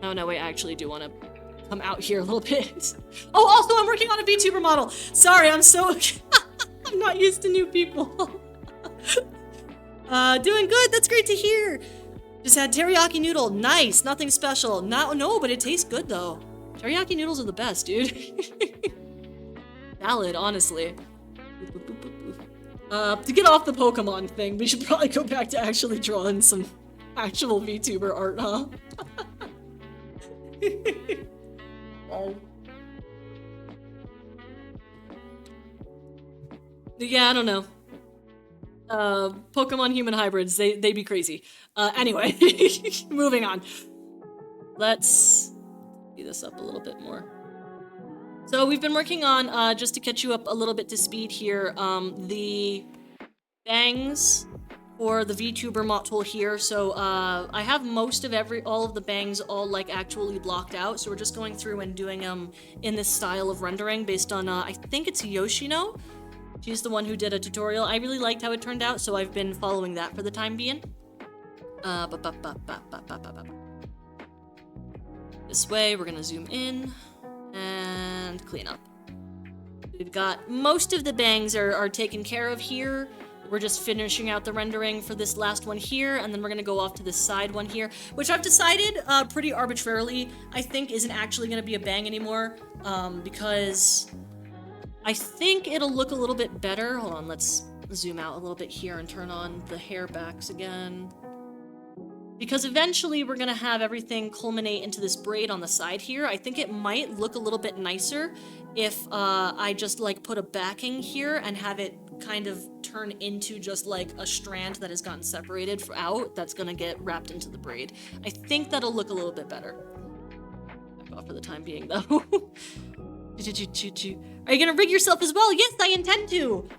[SPEAKER 1] Oh no, wait, I actually do want to come out here a little bit. Oh, also I'm working on a VTuber model. Sorry, I'm so I'm not used to new people. Doing good. That's great to hear. Just had teriyaki noodle. Nice. Nothing special. No, but it tastes good though. Teriyaki noodles are the best, dude. Valid, honestly. To get off the Pokemon thing, we should probably go back to actually drawing some Actual VTuber art, huh? Yeah, I don't know. Pokemon human hybrids, they be crazy. Anyway, moving on. Let's speed this up a little bit more. So we've been working on, just to catch you up a little bit to speed here, the bangs for the VTuber mod tool here. So I have most of all of the bangs all like actually blocked out. So we're just going through and doing them in this style of rendering based on, I think it's Yoshino. She's the one who did a tutorial. I really liked how it turned out, so I've been following that for the time being. This way, we're gonna zoom in and clean up. We've got most of the bangs are taken care of here. We're just finishing out the rendering for this last one here, and then we're gonna go off to this side one here, which I've decided pretty arbitrarily, I think isn't actually gonna be a bang anymore, because I think it'll look a little bit better. Hold on, let's zoom out a little bit here and turn on the hair backs again. Because eventually we're gonna have everything culminate into this braid on the side here. I think it might look a little bit nicer if I just like put a backing here and have it kind of turn into just like a strand that has gotten separated out that's gonna get wrapped into the braid. I think that'll look a little bit better. Back off for the time being though. Are you gonna rig yourself as well? Yes, I intend to!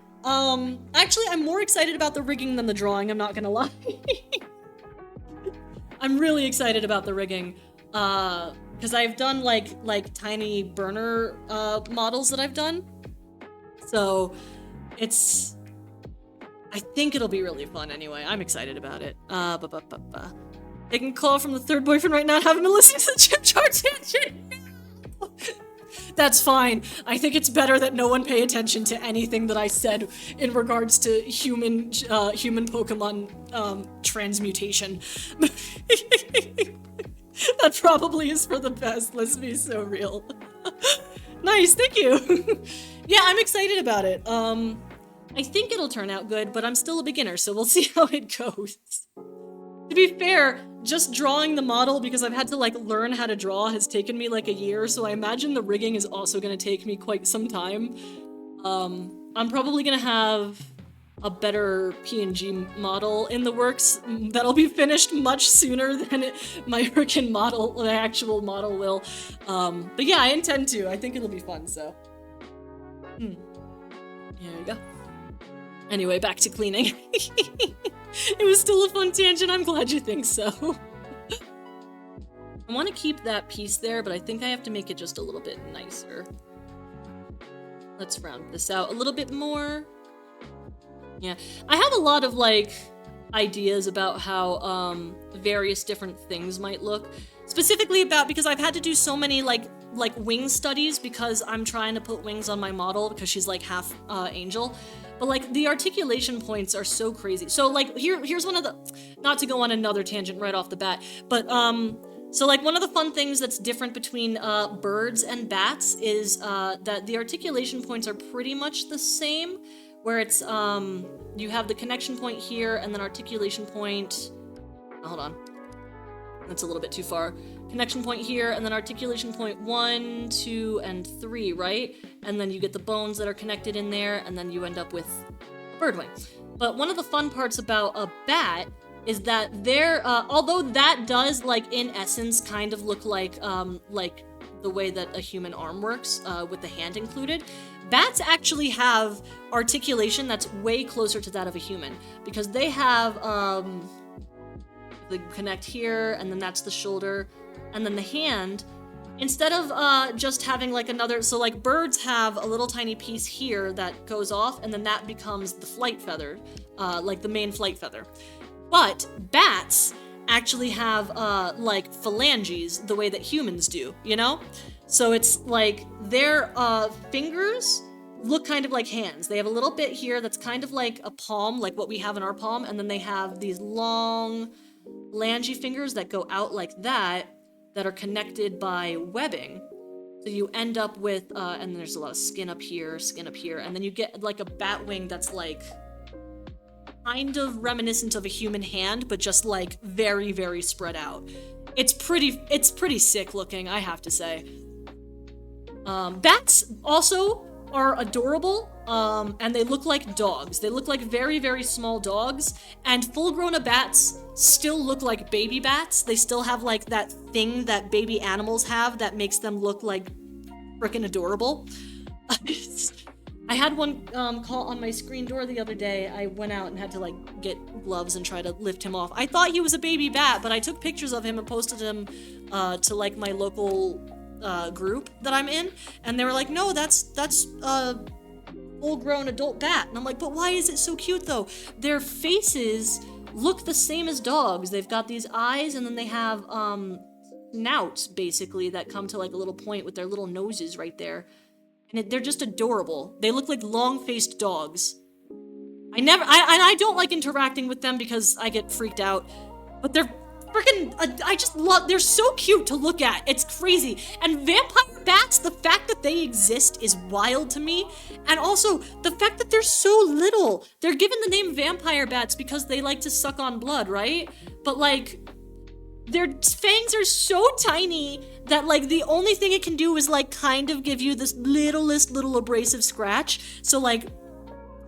[SPEAKER 1] Actually, I'm more excited about the rigging than the drawing, I'm not gonna lie. I'm really excited about the rigging, because I've done, like, tiny burner, models that I've done. So, I think it'll be really fun anyway. I'm excited about it. Taking a call from the third boyfriend right now, haven't been listening to the chip chart tangent. That's fine. I think it's better that no one pay attention to anything that I said in regards to human Pokemon transmutation. That probably is for the best. Let's be so real. Nice, thank you. Yeah, I'm excited about it. I think it'll turn out good, but I'm still a beginner, so we'll see how it goes. To be fair, just drawing the model, because I've had to like learn how to draw, has taken me like a year, so I imagine the rigging is also going to take me quite some time. I'm probably going to have a better PNG model in the works that'll be finished much sooner than my freaking model, the actual model will. But yeah, I intend to. I think it'll be fun, so. There you go. Anyway, back to cleaning. It was still a fun tangent, I'm glad you think so. I want to keep that piece there, but I think I have to make it just a little bit nicer. Let's round this out a little bit more. Yeah, I have a lot of, like, ideas about how, various different things might look. Specifically because I've had to do so many, like wing studies because I'm trying to put wings on my model because she's, like, half, angel. But, like, the articulation points are so crazy. So, like, here's one of the... Not to go on another tangent right off the bat, but, so, like, one of the fun things that's different between, birds and bats is, that the articulation points are pretty much the same, where it's, you have the connection point here, and then articulation point... Oh, hold on. That's a little bit too far. Connection point here, and then articulation point 1, 2, and 3, right? And then you get the bones that are connected in there, and then you end up with a bird wing. But one of the fun parts about a bat is that although that does, like, in essence, kind of look like the way that a human arm works, with the hand included, bats actually have articulation that's way closer to that of a human, because they have, they connect here, and then that's the shoulder, and then the hand, instead of just having like another, so like birds have a little tiny piece here that goes off, and then that becomes the flight feather, like the main flight feather. But bats actually have like phalanges the way that humans do, you know? So it's like their fingers look kind of like hands. They have a little bit here that's kind of like a palm, like what we have in our palm, and then they have these long phalange fingers that go out like that are connected by webbing. So you end up with, and there's a lot of skin up here, and then you get like a bat wing that's like kind of reminiscent of a human hand, but just like very, very spread out. It's pretty sick looking, I have to say. Bats also are adorable, and they look like dogs. They look like very, very small dogs, and full-grown bats still look like baby bats. They still have like that thing that baby animals have that makes them look like freaking adorable. I had one call on my screen door the other day. I went out and had to like get gloves and try to lift him off. I thought he was a baby bat, but I took pictures of him and posted him to like my local group that I'm in, and they were like, no, that's a full-grown adult bat. And I'm like, but why is it so cute though? Their faces look the same as dogs. They've got these eyes, and then they have snouts basically that come to like a little point with their little noses right there. And they're just adorable. They look like long-faced dogs. I don't like interacting with them because I get freaked out. But they're freaking, I just love, they're so cute to look at. It's crazy. And vampire bats, the fact that they exist is wild to me. And also, the fact that they're so little. They're given the name vampire bats because they like to suck on blood, right? But like, their fangs are so tiny that like the only thing it can do is like kind of give you this little abrasive scratch. So like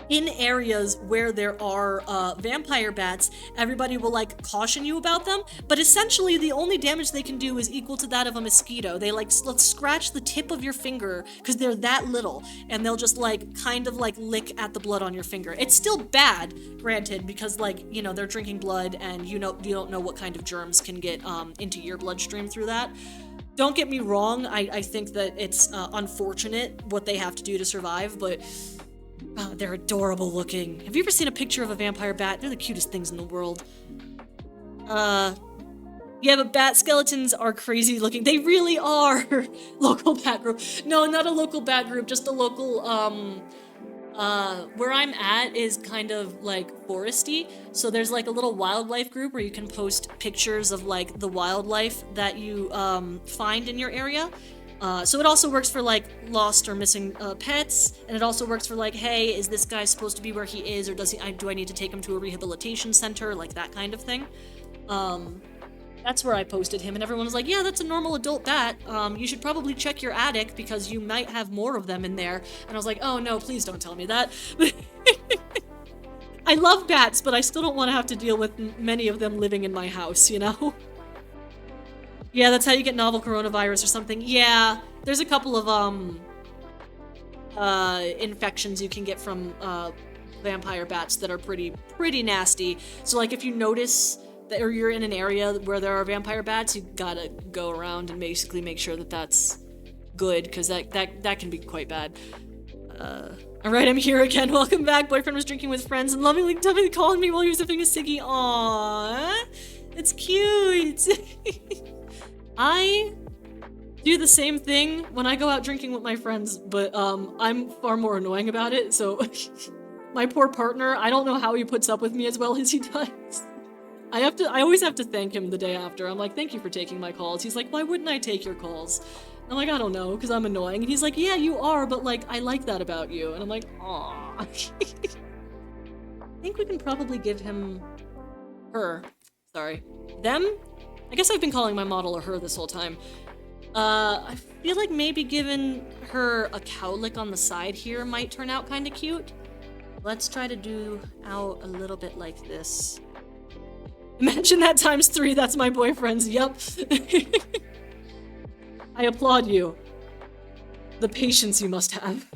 [SPEAKER 1] in areas where there are vampire bats, everybody will like caution you about them, but essentially the only damage they can do is equal to that of a mosquito. They like let's scratch the tip of your finger because they're that little, and they'll just like kind of like lick at the blood on your finger. It's still bad, granted, because like, you know, they're drinking blood, and you don't know what kind of germs can get into your bloodstream through that. Don't get me wrong, I think that it's unfortunate what they have to do to survive, but they're adorable looking. Have you ever seen a picture of a vampire bat? They're the cutest things in the world. Yeah, but bat skeletons are crazy looking. They really are. Local bat group. No, not a local bat group, just a local, where I'm at is kind of like foresty, so there's like a little wildlife group where you can post pictures of like the wildlife that you find in your area. So it also works for like lost or missing pets, and it also works for like, hey, is this guy supposed to be where he is, or do I need to take him to a rehabilitation center, like that kind of thing. That's where I posted him, and everyone was like, yeah, that's a normal adult bat. You should probably check your attic because you might have more of them in there. And I was like, oh no, please don't tell me that. I love bats, but I still don't want to have to deal with many of them living in my house, you know? Yeah, that's how you get novel coronavirus or something. Yeah, there's a couple of infections you can get from vampire bats that are pretty nasty. So like if you notice that, or you're in an area where there are vampire bats, you gotta go around and basically make sure that that's good, because that can be quite bad. Alright, I'm here again. Welcome back. Boyfriend was drinking with friends and lovingly calling me while he was sipping a ciggy. Aww, it's cute. I do the same thing when I go out drinking with my friends, but I'm far more annoying about it, so my poor partner, I don't know how he puts up with me as well as he does. I always have to thank him the day after. I'm like, thank you for taking my calls. He's like, why wouldn't I take your calls? I'm like, I don't know, because I'm annoying. And he's like, yeah, you are, but like, I like that about you. And I'm like, aw. I think we can probably give him her. Sorry. Them? I guess I've been calling my model a her this whole time. I feel like maybe giving her a cowlick on the side here might turn out kind of cute. Let's try to do out a little bit like this. Imagine that times 3, that's my boyfriend's, yep. I applaud you. The patience you must have.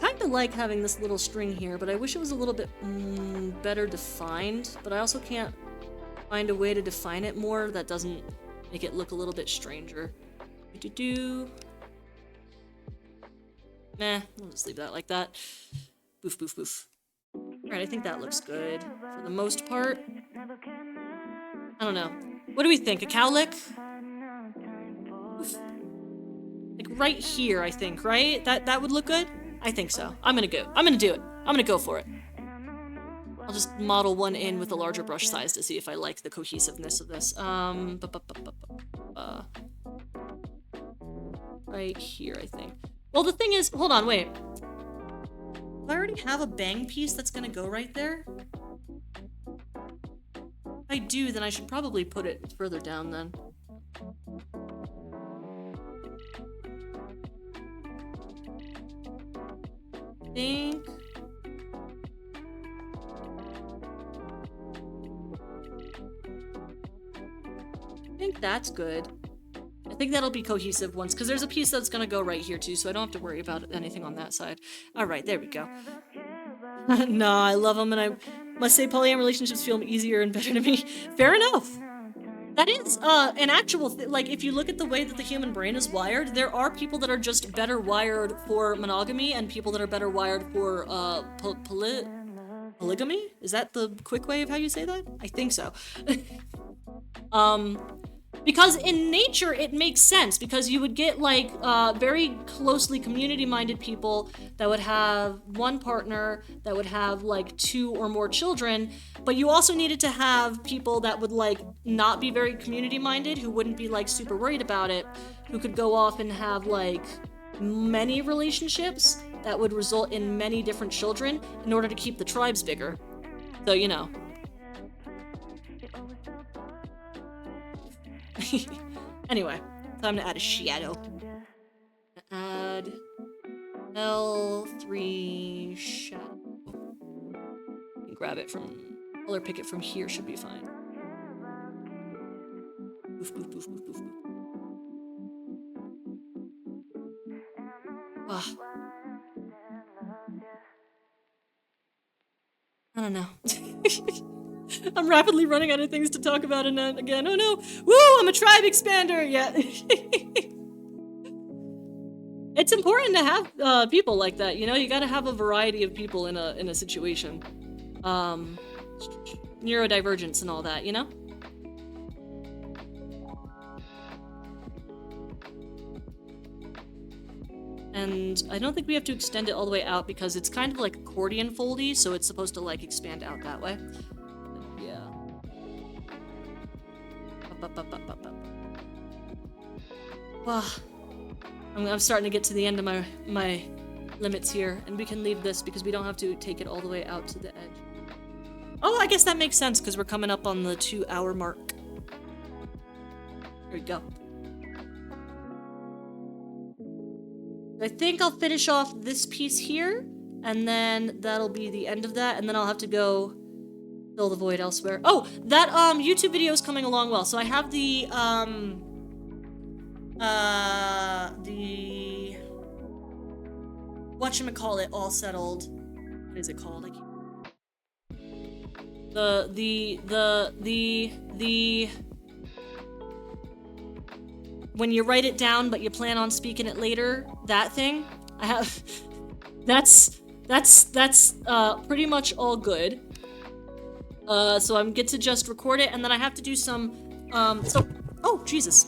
[SPEAKER 1] Kinda like having this little string here, but I wish it was a little bit better defined, but I also can't find a way to define it more that doesn't make it look a little bit stranger. Nah, I'll just leave that like that. Boof, boof, boof. Alright, I think that looks good for the most part. I don't know. What do we think? A cowlick? Oof. Like right here, I think, right? That would look good? I think so. I'm gonna do it. I'm gonna go for it. I'll just model one in with a larger brush size to see if I like the cohesiveness of this. Right here, I think. Well, the thing is, hold on, wait. I already have a bang piece that's gonna go right there. If I do, then I should probably put it further down then. I think that's good. I think that'll be cohesive once, because there's a piece that's gonna go right here too, so I don't have to worry about anything on that side. Alright, there we go. Nah, I love them, and I must say polyamorous relationships feel easier and better to me. Fair enough! That is, an actual like, if you look at the way that the human brain is wired, there are people that are just better wired for monogamy, and people that are better wired for, polygamy? Is that the quick way of how you say that? I think so. Because in nature, it makes sense, because you would get, like, very closely community-minded people that would have one partner, that would have, like, 2 or more children, but you also needed to have people that would, like, not be very community-minded, who wouldn't be, like, super worried about it, who could go off and have, like, many relationships that would result in many different children in order to keep the tribes bigger. So, you know. Anyway, time to add a shadow. Add L3 shadow. You can grab it from, color pick it from here, should be fine. Boof, boof, boof, boof, boof, boof. Ah. I don't know. I'm rapidly running out of things to talk about and again. Oh no! Woo! I'm a tribe expander! Yeah. It's important to have people like that, you know? You gotta have a variety of people in a situation. Neurodivergence and all that, you know? And I don't think we have to extend it all the way out because it's kind of like accordion foldy, so it's supposed to like expand out that way. Yeah. Wow. I'm starting to get to the end of my limits here, and we can leave this because we don't have to take it all the way out to the edge. Oh, I guess that makes sense because we're coming up on the 2-hour mark. There we go. I think I'll finish off this piece here, and then that'll be the end of that, and then I'll have to go fill the void elsewhere. Oh, that YouTube video is coming along well. So I have the whatchamacallit all settled. What is it called? When you write it down but you plan on speaking it later, that thing, I have, that's pretty much all good. So I'm get to just record it, and then I have to do some, oh, Jesus.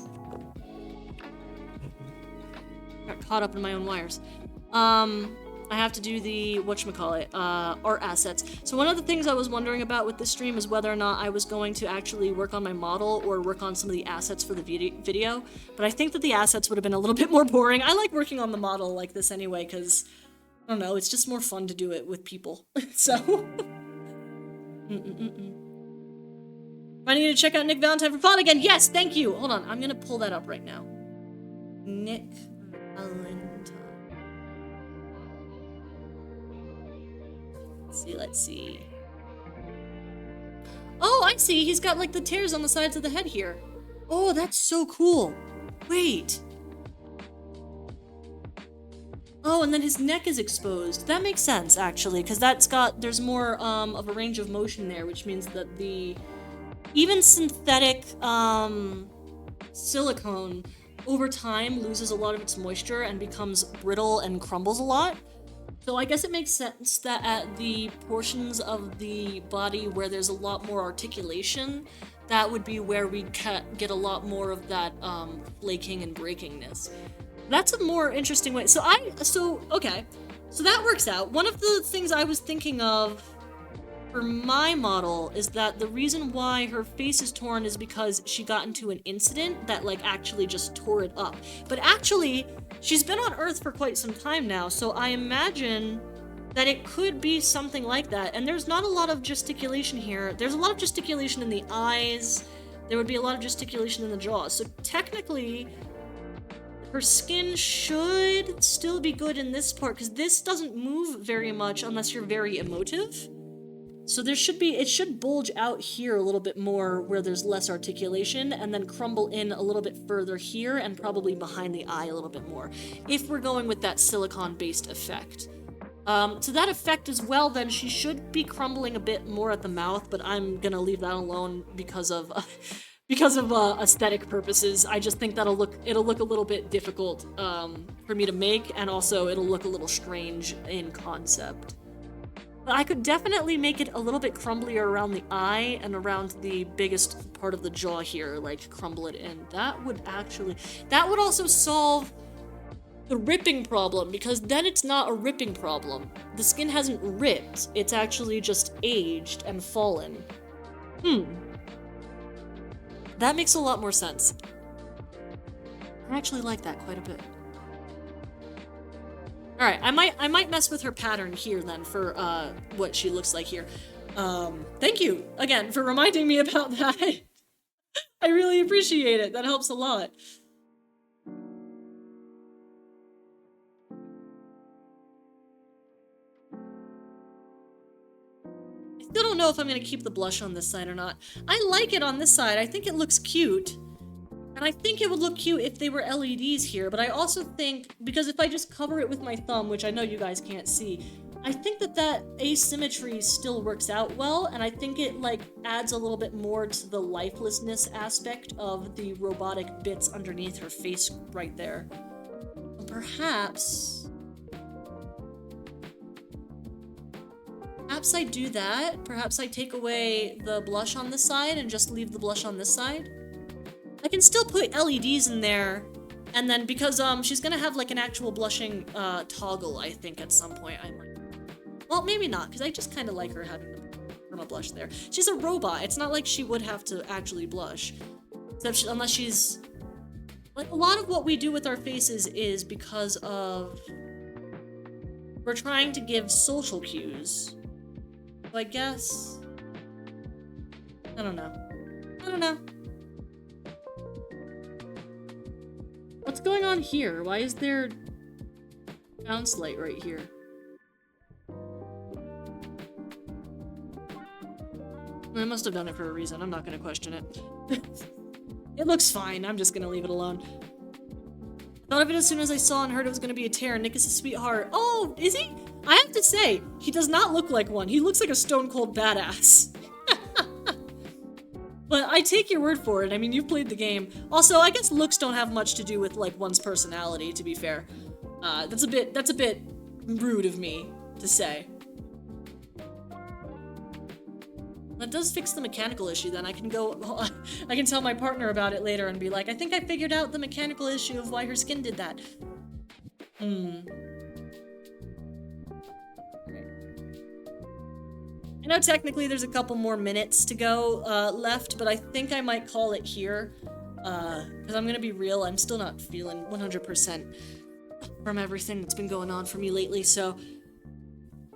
[SPEAKER 1] Got caught up in my own wires. I have to do the, whatchamacallit, art assets. So one of the things I was wondering about with this stream is whether or not I was going to actually work on my model or work on some of the assets for the video. But I think that the assets would have been a little bit more boring. I like working on the model like this anyway, because, I don't know, it's just more fun to do it with people. So. I need to check out Nick Valentine for fun again. Yes, thank you. Hold on, I'm gonna pull that up right now. Nick Valentine. Let's see. Oh, I see. He's got like the tears on the sides of the head here. Oh, that's so cool. Wait. Oh, and then his neck is exposed. That makes sense, actually, because there's more of a range of motion there, which means that even synthetic silicone over time loses a lot of its moisture and becomes brittle and crumbles a lot. So I guess it makes sense that at the portions of the body where there's a lot more articulation, that would be where we get a lot more of that flaking and breakingness. That's a more interesting way. Okay. So that works out. One of the things I was thinking of for my model is that the reason why her face is torn is because she got into an incident that like actually just tore it up. But actually, she's been on Earth for quite some time now, so I imagine that it could be something like that. And there's not a lot of gesticulation here. There's a lot of gesticulation in the eyes. There would be a lot of gesticulation in the jaw. So technically, her skin should still be good in this part, because this doesn't move very much unless you're very emotive. So it should bulge out here a little bit more where there's less articulation, and then crumble in a little bit further here and probably behind the eye a little bit more, if we're going with that silicone-based effect. To that effect as well, then she should be crumbling a bit more at the mouth, but I'm gonna leave that alone because of aesthetic purposes. I just think it'll look a little bit difficult for me to make, and also it'll look a little strange in concept. But I could definitely make it a little bit crumblier around the eye and around the biggest part of the jaw here, like crumble it in. That would also solve the ripping problem, because then it's not a ripping problem. The skin hasn't ripped, it's actually just aged and fallen. That makes a lot more sense. I actually like that quite a bit. Alright, I might mess with her pattern here then for what she looks like here. Thank you again for reminding me about that. I really appreciate it. That helps a lot. I still don't know if I'm gonna keep the blush on this side or not. I like it on this side. I think it looks cute. And I think it would look cute if they were LEDs here, but I also think, because if I just cover it with my thumb, which I know you guys can't see, I think that asymmetry still works out well, and I think it, like, adds a little bit more to the lifelessness aspect of the robotic bits underneath her face right there. Perhaps I do that. Perhaps I take away the blush on this side and just leave the blush on this side. I can still put LEDs in there, and then because she's gonna have like an actual blushing toggle, I think at some point I might. Well, maybe not, because I just kind of like her having a blush there. She's a robot. It's not like she would have to actually blush, unless she's like, a lot of what we do with our faces is because of we're trying to give social cues. So I guess I don't know. What's going on here? Why is there bounce light right here? I must have done it for a reason. I'm not gonna question it. It looks fine. I'm just gonna leave it alone. Thought of it as soon as I saw and heard it was gonna be a tear. Nick is a sweetheart. Oh, is he? I have to say, he does not look like one. He looks like a stone cold badass. But I take your word for it. I mean, you've played the game. Also, I guess looks don't have much to do with, like, one's personality, to be fair. That's a bit rude of me to say. That does fix the mechanical issue, then. I can tell my partner about it later and be like, I think I figured out the mechanical issue of why her skin did that. I know technically there's a couple more minutes to go left, but I think I might call it here. Because I'm gonna be real, I'm still not feeling 100% from everything that's been going on for me lately, so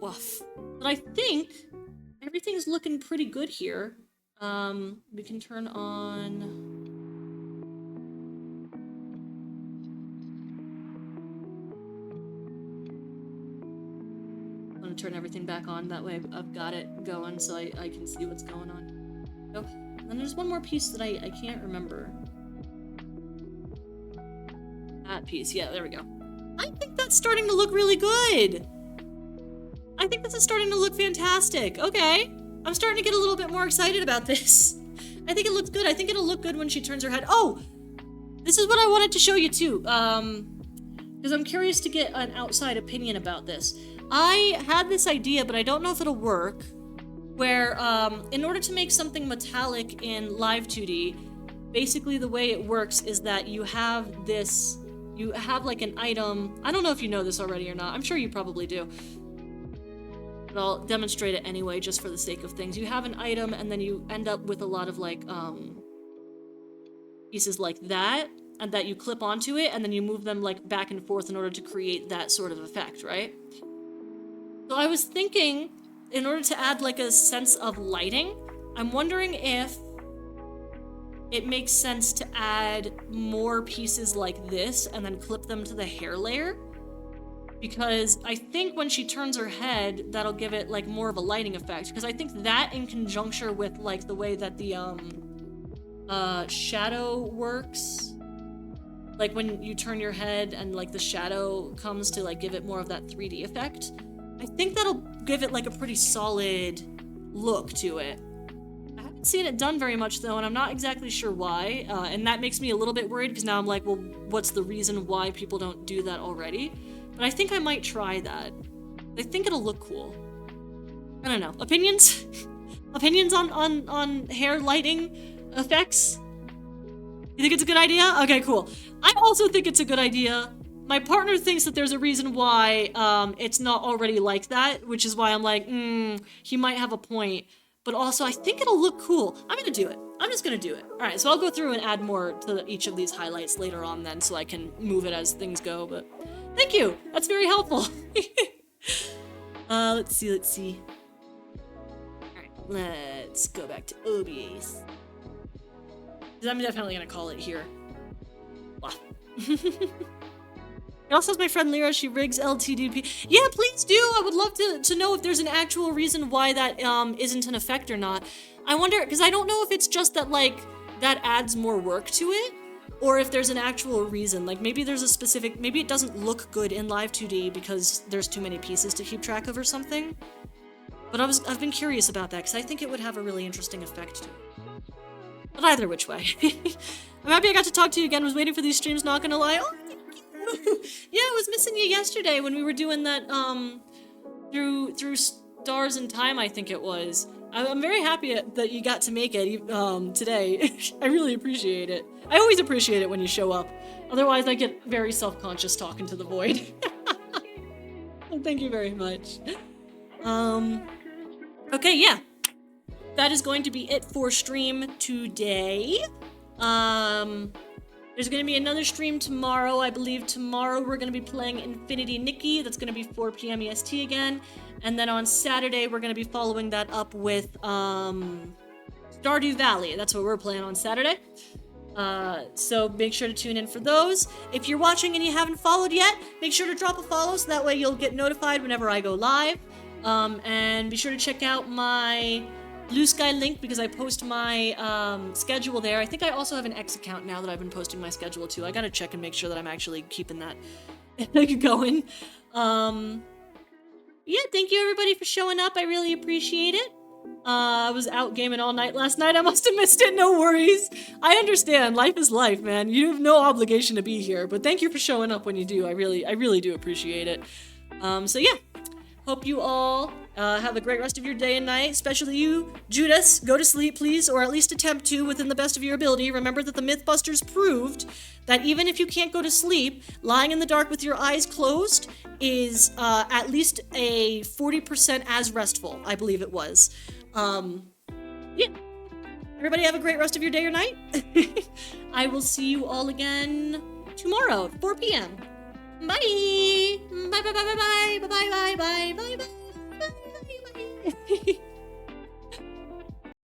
[SPEAKER 1] woof. But I think everything's looking pretty good here. We can turn on... I'm gonna turn everything back on, that way I've got it going so I can see what's going on. Oh, and there's one more piece that I can't remember. That piece, yeah, there we go. I think that's starting to look really good! I think this is starting to look fantastic. Okay. I'm starting to get a little bit more excited about this. I think it looks good. I think it'll look good when she turns her head. Oh! This is what I wanted to show you too. Because I'm curious to get an outside opinion about this. I had this idea, but I don't know if it'll work, where in order to make something metallic in Live 2D, basically the way it works is that you have like an item. I don't know if you know this already or not. I'm sure you probably do. But I'll demonstrate it anyway, just for the sake of things. You have an item, and then you end up with a lot of, like, pieces like that, and that you clip onto it, and then you move them, like, back and forth in order to create that sort of effect, right? So I was thinking, in order to add, like, a sense of lighting, I'm wondering if it makes sense to add more pieces like this and then clip them to the hair layer. Because I think when she turns her head, that'll give it, like, more of a lighting effect. Because I think that in conjunction with, like, the way that the, shadow works. Like, when you turn your head and, like, the shadow comes to, like, give it more of that 3D effect. I think that'll give it, like, a pretty solid look to it. I haven't seen it done very much, though, and I'm not exactly sure why. And that makes me a little bit worried, because now I'm like, well, what's the reason why people don't do that already? But I think I might try that. I think it'll look cool. I don't know. Opinions? Opinions on hair lighting effects? You think it's a good idea? Okay, cool. I also think it's a good idea. My partner thinks that there's a reason why it's not already like that, which is why I'm like, he might have a point. But also, I think it'll look cool. I'm gonna do it. I'm just gonna do it. All right, so I'll go through and add more to each of these highlights later on then, so I can move it as things go, but thank you. That's very helpful. Let's see. All right, let's go back to OBS. I'm definitely gonna call it here. It also has my friend Lyra, she rigs LTDP. Yeah, please do! I would love to know if there's an actual reason why that isn't an effect or not. I wonder, because I don't know if it's just that, like, that adds more work to it, or if there's an actual reason. Like, maybe there's a specific, maybe it doesn't look good in Live 2D because there's too many pieces to keep track of or something. But I've been curious about that, because I think it would have a really interesting effect to it. But either which way. I'm happy I got to talk to you again. Was waiting for these streams, not gonna lie. Oh, thank you. Yeah, I was missing you yesterday when we were doing that, through Stars in Time, I think it was. I'm very happy that you got to make it, today. I really appreciate it. I always appreciate it when you show up. Otherwise, I get very self-conscious talking to the void. Thank you very much. Okay, yeah. That is going to be it for stream today. There's going to be another stream tomorrow. I believe tomorrow we're going to be playing Infinity Nikki. That's going to be 4 p.m. EST again. And then on Saturday, we're going to be following that up with Stardew Valley. That's what we're playing on Saturday. So make sure to tune in for those. If you're watching and you haven't followed yet, make sure to drop a follow so that way you'll get notified whenever I go live. And be sure to check out my Blue Sky link because I post my schedule there. I think I also have an X account now that I've been posting my schedule to. I gotta check and make sure that I'm actually keeping that going. Yeah, thank you everybody for showing up. I really appreciate it. I was out gaming all night last night. I must have missed it. No worries. I understand. Life is life, man. You have no obligation to be here, but thank you for showing up when you do. I really do appreciate it. So yeah, hope you all have a great rest of your day and night, especially you, Judas. Go to sleep, please, or at least attempt to within the best of your ability. Remember that the Mythbusters proved that even if you can't go to sleep, lying in the dark with your eyes closed is at least a 40% as restful, I believe it was. Yeah. Everybody have a great rest of your day or night. I will see you all again tomorrow at 4 p.m. Bye! Bye bye bye bye bye bye bye bye bye bye bye bye bye bye.